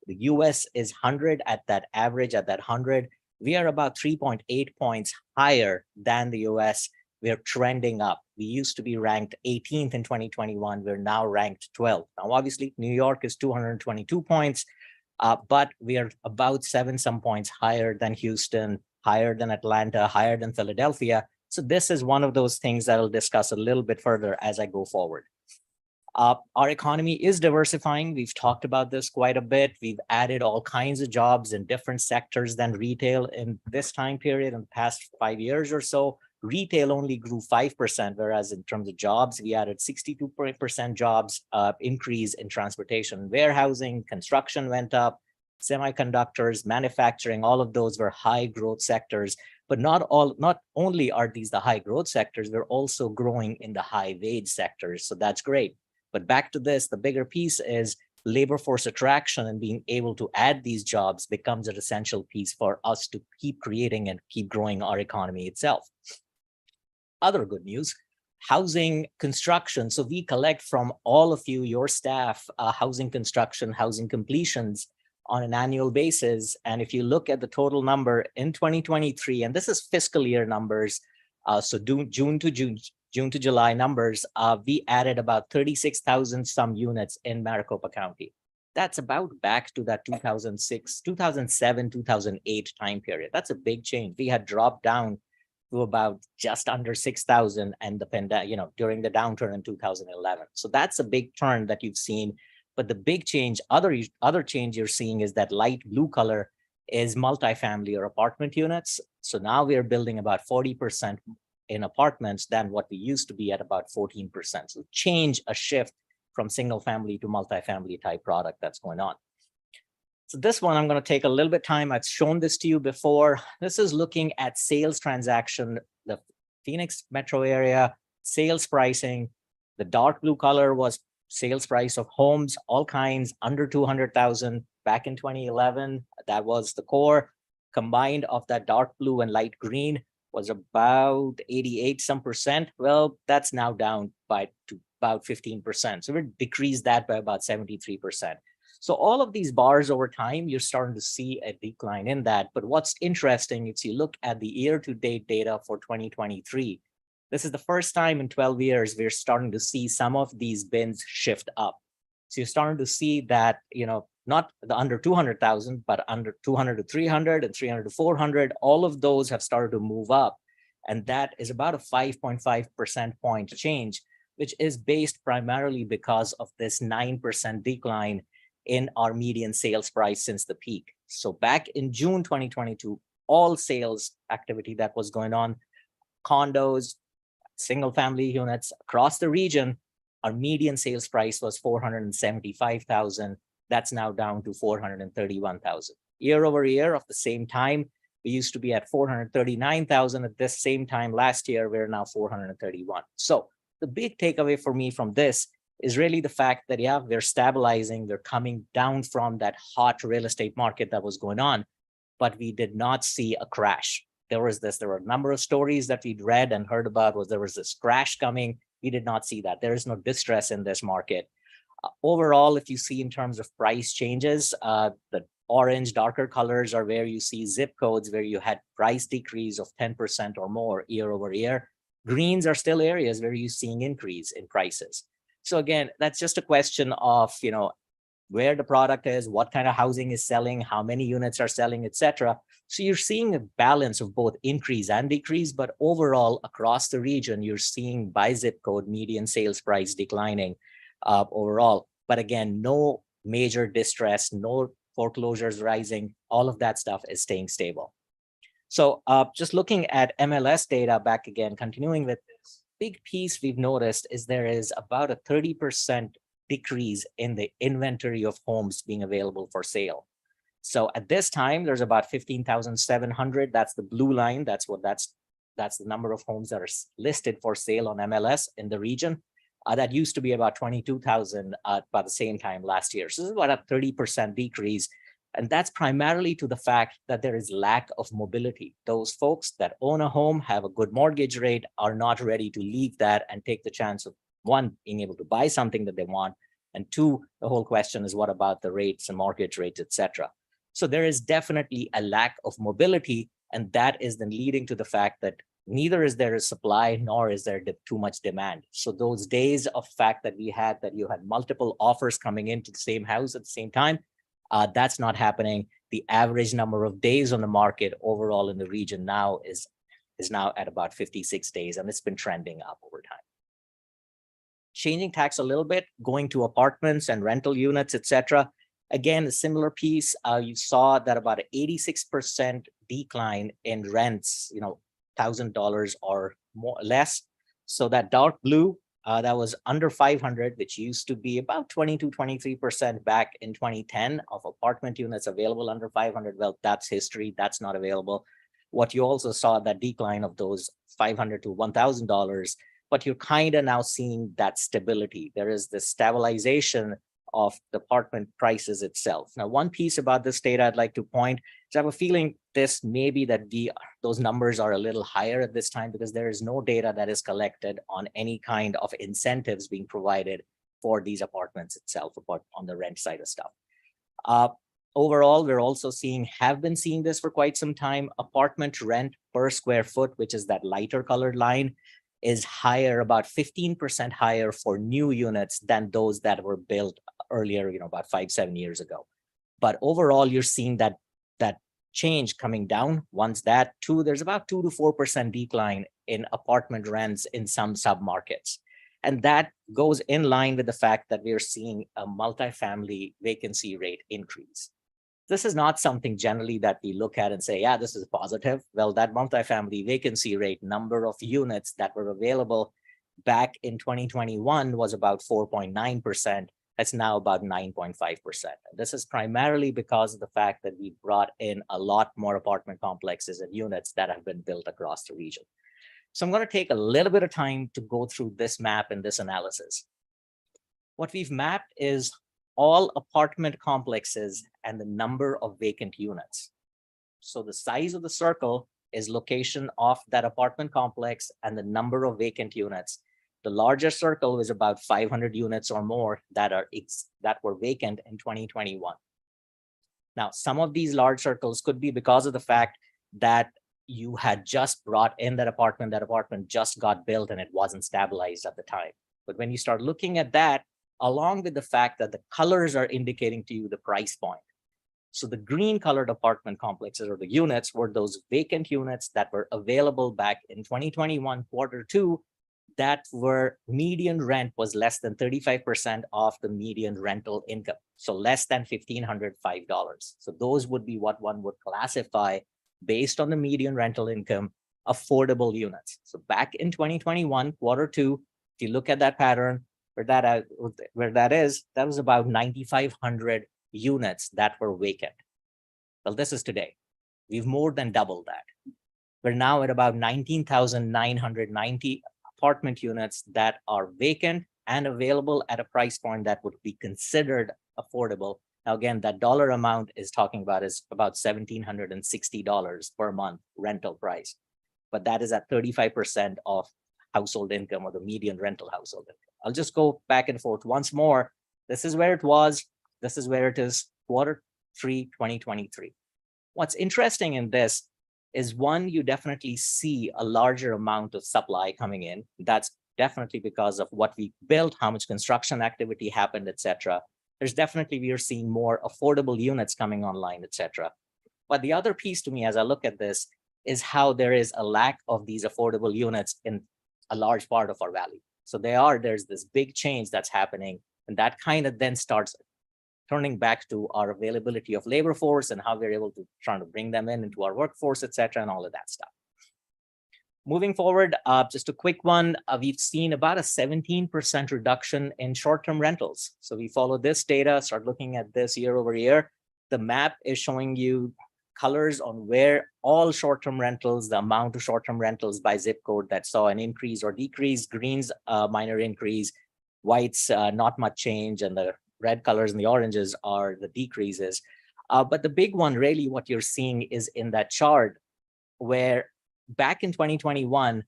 The US is 100 at that average, at that 100. We are about 3.8 points higher than the US. We're trending up. We used to be ranked 18th in 2021. We're now ranked 12th. Now, obviously, New York is 222 points, but we are about 7 some points higher than Houston, higher than Atlanta, higher than Philadelphia. So this is one of those things that I'll discuss a little bit further as I go forward. Our economy is diversifying. We've talked about this quite a bit. We've added all kinds of jobs in different sectors than retail in this time period in the past 5 years or so. Retail only grew 5%, whereas in terms of jobs, we added 62% jobs increase in transportation and warehousing. Construction went up, semiconductors, manufacturing, all of those were high growth sectors. But not only are these the high growth sectors, we're also growing in the high wage sectors. So that's great. But back to this, the bigger piece is labor force attraction, and being able to add these jobs becomes an essential piece for us to keep creating and keep growing our economy itself. Other good news, housing construction. So we collect from all of you, your staff, housing construction, housing completions on an annual basis. And if you look at the total number in 2023, and this is fiscal year numbers, so June to July numbers, we added about 36,000 some units in Maricopa County. That's about back to that 2006, 2007, 2008 time period. That's a big change. We had dropped down to about just under 6,000 and the pandemic, during the downturn in 2011. So that's a big turn that you've seen. But the big change, other change you're seeing is that light blue color is multifamily or apartment units. So now we are building about 40% in apartments than what we used to be at about 14%. So a shift from single family to multifamily type product that's going on. So this one, I'm going to take a little bit of time. I've shown this to you before. This is looking at sales transaction, the Phoenix metro area, sales pricing. The dark blue color was sales price of homes, all kinds under 200,000 back in 2011. That was the core. Combined of that dark blue and light green was about 88 some percent. Well, that's now down to about 15%. So we decreased that by about 73%. So all of these bars over time, you're starting to see a decline in that. But what's interesting is you look at the year-to-date data for 2023. This is the first time in 12 years we're starting to see some of these bins shift up. So you're starting to see that, not the under 200,000, but under 200 to 300 and 300 to 400, all of those have started to move up. And that is about a 5.5% point change, which is based primarily because of this 9% decline in our median sales price since the peak. So back in June 2022, all sales activity that was going on, condos, single family units across the region, our median sales price was 475,000. That's now down to 431,000. Year over year of the same time, we used to be at 439,000. At this same time last year, we're now 431. So the big takeaway for me from this is really the fact that, yeah, we're stabilizing, we're coming down from that hot real estate market that was going on, but we did not see a crash. There were a number of stories that we'd read and heard about there was this crash coming. We did not see that. There is no distress in this market. Overall, if you see in terms of price changes, the orange darker colors are where you see zip codes where you had price decrease of 10% or more year over year. Greens are still areas where you're seeing increase in prices. So again, that's just a question of, where the product is, what kind of housing is selling, how many units are selling, etc. So you're seeing a balance of both increase and decrease, but overall across the region, you're seeing by zip code median sales price declining overall. But again, no major distress, no foreclosures rising, all of that stuff is staying stable. So just looking at MLS data back again, continuing with this, big piece we've noticed is there is about a 30% decrease in the inventory of homes being available for sale. So at this time, there's about 15,700. That's the blue line. That's the number of homes that are listed for sale on MLS in the region. That used to be about 22,000 by the same time last year. So this is about a 30% decrease. And that's primarily to the fact that there is lack of mobility. Those folks that own a home, have a good mortgage rate, are not ready to leave that and take the chance of, one, being able to buy something that they want, and two, the whole question is what about the rates and mortgage rates, etc. So there is definitely a lack of mobility, and that is then leading to the fact that neither is there a supply nor is there too much demand. So those days of fact that you had multiple offers coming into the same house at the same time, that's not happening. The average number of days on the market overall in the region now is now at about 56 days, and it's been trending up over time. Changing tax a little bit, going to apartments and rental units, etc. Again, a similar piece. You saw that about an 86% decline in rents, $1,000 or more less. So that dark blue, that was under 500, which used to be about 22-23% back in 2010 of apartment units available under 500. Well, that's history. That's not available. What you also saw, that decline of those $500 to $1,000, but you're kind of now seeing that stability. There is the stabilization of the apartment prices itself. Now, one piece about this data I'd like to point is I have a feeling this may be that those numbers are a little higher at this time because there is no data that is collected on any kind of incentives being provided for these apartments itself, on the rent side of stuff. Overall, we're also have been seeing this for quite some time. Apartment rent per square foot, which is that lighter colored line, is higher, about 15% higher for new units than those that were built earlier, about 5-7 years ago. But overall, you're seeing that change coming down. Once that, two, there's about 2 to 4% decline in apartment rents in some submarkets. And that goes in line with the fact that we're seeing a multifamily vacancy rate increase. This is not something generally that we look at and say, yeah, this is positive. Well, that multifamily vacancy rate, number of units that were available back in 2021 was about 4.9%. That's now about 9.5%. This is primarily because of the fact that we brought in a lot more apartment complexes and units that have been built across the region. So I'm going to take a little bit of time to go through this map and this analysis. What we've mapped is all apartment complexes and the number of vacant units. So the size of the circle is location of that apartment complex and the number of vacant units. The larger circle is about 500 units or more that were vacant in 2021. Now, some of these large circles could be because of the fact that you had just brought in that apartment just got built and it wasn't stabilized at the time. But when you start looking at that, along with the fact that the colors are indicating to you the price point. So the green colored apartment complexes or the units were those vacant units that were available back in 2021 Q2 that were median rent was less than 35% of the median rental income. So less than $1,505. So those would be what one would classify based on the median rental income, affordable units. So back in 2021 Q2, if you look at that pattern, that was about 9,500 units that were vacant. Well, this is today. We've more than doubled that. We're now at about 19,990 apartment units that are vacant and available at a price point that would be considered affordable. Now, again, that dollar amount is talking about is about $1,760 per month rental price, but that is at 35% of household income or the median rental household income. I'll just go back and forth once more. This is where it was. This is where it is Q3 2023. What's interesting in this is one, you definitely see a larger amount of supply coming in. That's definitely because of what we built, how much construction activity happened, etc. There's definitely, we are seeing more affordable units coming online, etc. But the other piece to me, as I look at this, is how there is a lack of these affordable units in a large part of our valley. So there's this big change that's happening, and that kind of then starts turning back to our availability of labor force and how we're able to try to bring them into our workforce, et cetera, and all of that stuff. Moving forward, just a quick one, we've seen about a 17% reduction in short-term rentals. So we follow this data, start looking at this year over year. The map is showing you colors on where all short-term rentals, the amount of short-term rentals by zip code that saw an increase or decrease, greens, minor increase, whites, not much change, and the red colors and the oranges are the decreases. But the big one, really, what you're seeing is in that chart where back in 2021,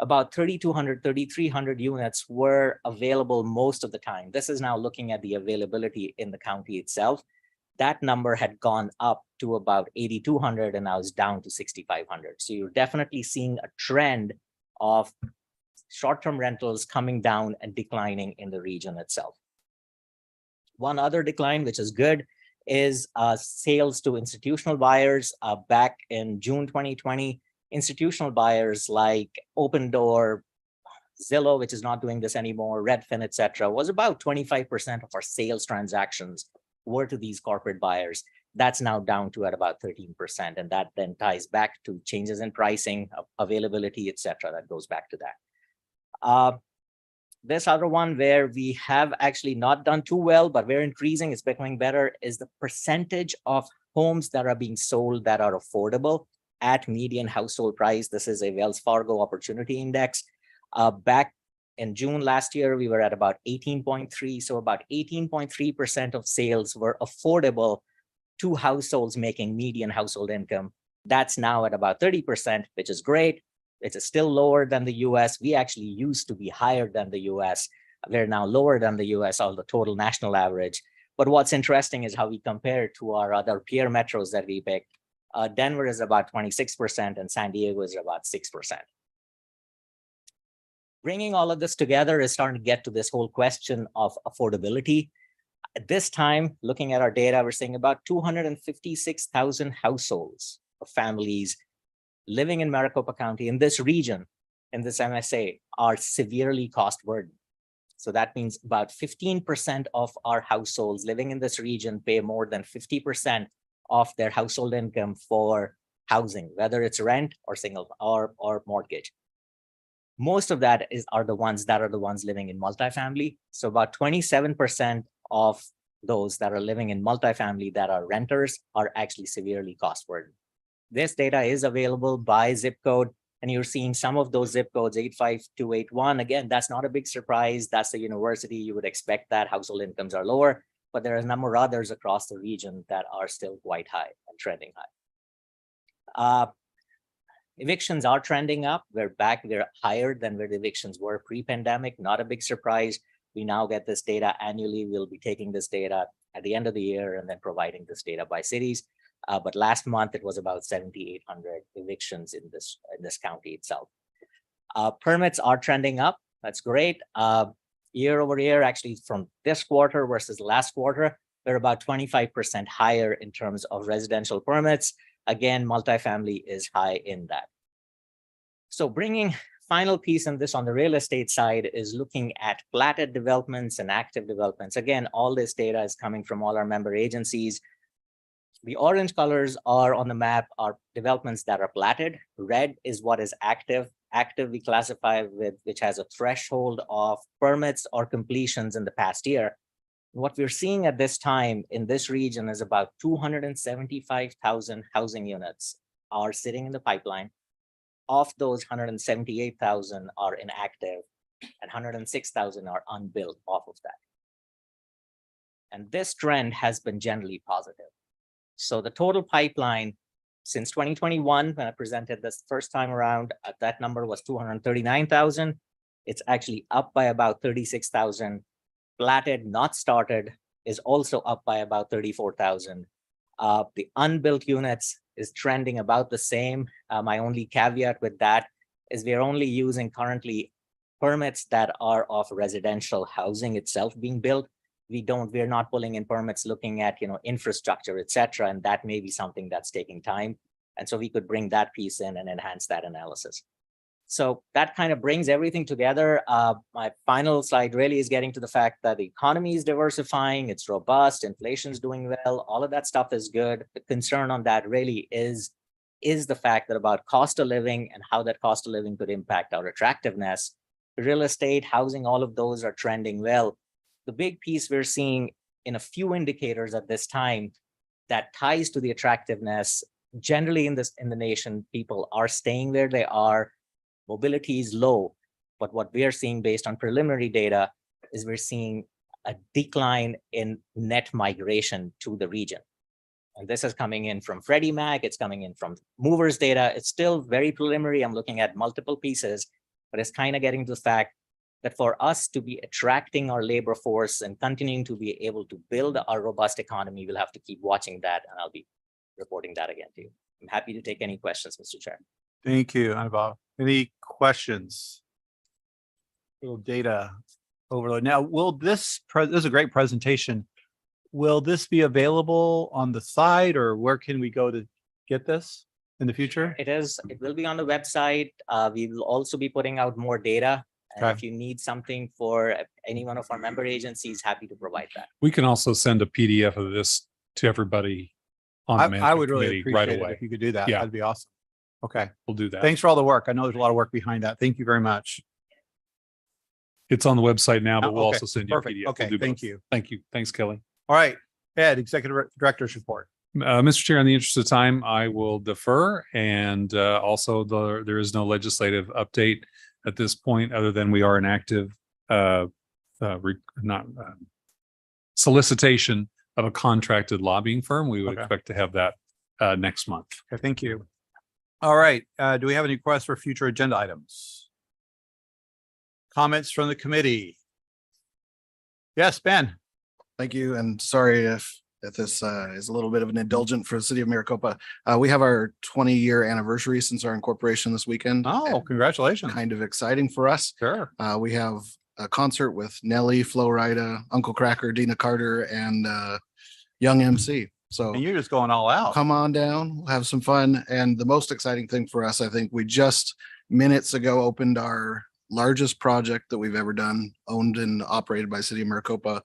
about 3,200, 3,300 units were available most of the time. This is now looking at the availability in the county itself. That number had gone up to about 8,200 and now is down to 6,500. So you're definitely seeing a trend of short-term rentals coming down and declining in the region itself. One other decline, which is good, is sales to institutional buyers. Back in June 2020, institutional buyers like Open Door, Zillow, which is not doing this anymore, Redfin, et cetera, was about 25% of our sales transactions were to these corporate buyers. That's now down to at about 13%. And that then ties back to changes in pricing, availability, et cetera. That goes back to that. This other one where we have actually not done too well, but we're increasing, it's becoming better, is the percentage of homes that are being sold that are affordable at median household price. This is a Wells Fargo Opportunity Index. Back in June last year, we were at about 18.3. So about 18.3% of sales were affordable to households making median household income. That's now at about 30%, which is great. It's still lower than the US. We actually used to be higher than the US. We're now lower than the US, all the total national average. But what's interesting is how we compare to our other peer metros that we picked. Denver is about 26% and San Diego is about 6%. Bringing all of this together is starting to get to this whole question of affordability. At this time, looking at our data, we're seeing about 256,000 households of families living in Maricopa County in this region, in this MSA, are severely cost burdened. So that means about 15% of our households living in this region pay more than 50% of their household income for housing, whether it's rent or single or mortgage. Most of that are the ones living in multifamily. So about 27% of those that are living in multifamily that are renters are actually severely cost burdened. This data is available by zip code, and you're seeing some of those zip codes, 85281. Again, that's not a big surprise. That's the university. You would expect that household incomes are lower, but there are a number of others across the region that are still quite high and trending high. Evictions are trending up. We're higher than where the evictions were pre-pandemic. Not a big surprise. We now get this data annually. We'll be taking this data at the end of the year and then providing this data by cities. But last month it was about 7,800 evictions in this county itself. Permits are trending up. That's great. Year over year, actually from this quarter versus last quarter, we're about 25% higher in terms of residential permits. Again, multifamily is high in that. So bringing final piece on this on the real estate side is looking at platted developments and active developments. Again, all this data is coming from all our member agencies. The orange colors are on the map are developments that are platted. Red is what is active. Active we classify with which has a threshold of permits or completions in the past year. What we're seeing at this time in this region is about 275,000 housing units are sitting in the pipeline. Of those, 178,000 are inactive and 106,000 are unbuilt off of that. And this trend has been generally positive. So the total pipeline since 2021, when I presented this first time around, that number was 239,000. It's actually up by about 36,000. Platted, not started, is also up by about 34,000. The unbuilt units is trending about the same. My only caveat with that is we're only using currently permits that are of residential housing itself being built. We're not pulling in permits looking at, infrastructure, et cetera, and that may be something that's taking time. And so we could bring that piece in and enhance that analysis. So that kind of brings everything together. My final slide really is getting to the fact that the economy is diversifying, it's robust, inflation's doing well, all of that stuff is good. The concern on that really is the fact that about cost of living and how that cost of living could impact our attractiveness. Real estate, housing, all of those are trending well. The big piece we're seeing in a few indicators at this time that ties to the attractiveness, generally in the nation, people are staying where they are. Mobility is low, but what we are seeing based on preliminary data is we're seeing a decline in net migration to the region. And this is coming in from Freddie Mac, it's coming in from movers data. It's still very preliminary. I'm looking at multiple pieces, but it's kind of getting to the fact that for us to be attracting our labor force and continuing to be able to build our robust economy, we'll have to keep watching that, and I'll be reporting that again to you. I'm happy to take any questions, Mr. Chair. Thank you, Anubhav. Any questions? Little data overload. Now, will this is a great presentation. Will this be available on the site, or where can we go to get this in the future? It will be on the website. We will also be putting out more data. And Okay. if you need something for any one of our member agencies, happy to provide that. We can also send a PDF of this to everybody on the I would management really committee right appreciate it away. if you could do that. Yeah. That'd be awesome. Okay. We'll do that. Thanks for all the work. I know there's a lot of work behind that. Thank you very much. It's on the website now, but we'll Okay, also send you a perfect. PDF. We'll Okay, do thank both. you. Thank you. Thanks, Kelly. All right, Ed, Executive Director's report. Mr. Chair, in the interest of time, I will defer. And also there is no legislative update at this point, other than we are in active solicitation of a contracted lobbying firm. We would Okay. expect to have that next month. Okay, thank you. All right, do we have any requests for future agenda items? Comments from the committee? Yes, Ben. Thank you, and sorry if this is a little bit of an indulgent for the city of Maricopa. We have our 20-year anniversary since our incorporation this weekend. Oh, and congratulations. kind of exciting for us. Sure. We have a concert with Nelly, Flo Rida, Uncle Cracker, Dina Carter, and Young MC. So And you're just going all out. come on down, we'll have some fun. And the most exciting thing for us, I think, we just minutes ago opened our largest project that we've ever done, owned and operated by City of Maricopa.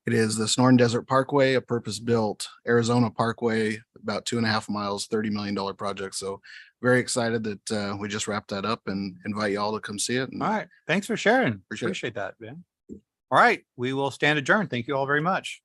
It is the Sonoran Desert Parkway, a purpose-built Arizona Parkway, about 2.5 miles, $30 million project. So very excited that we just wrapped that up and invite you all to come see it. And All right, thanks for sharing. Appreciate it. Appreciate that, Ben. All right, we will stand adjourned. Thank you all very much.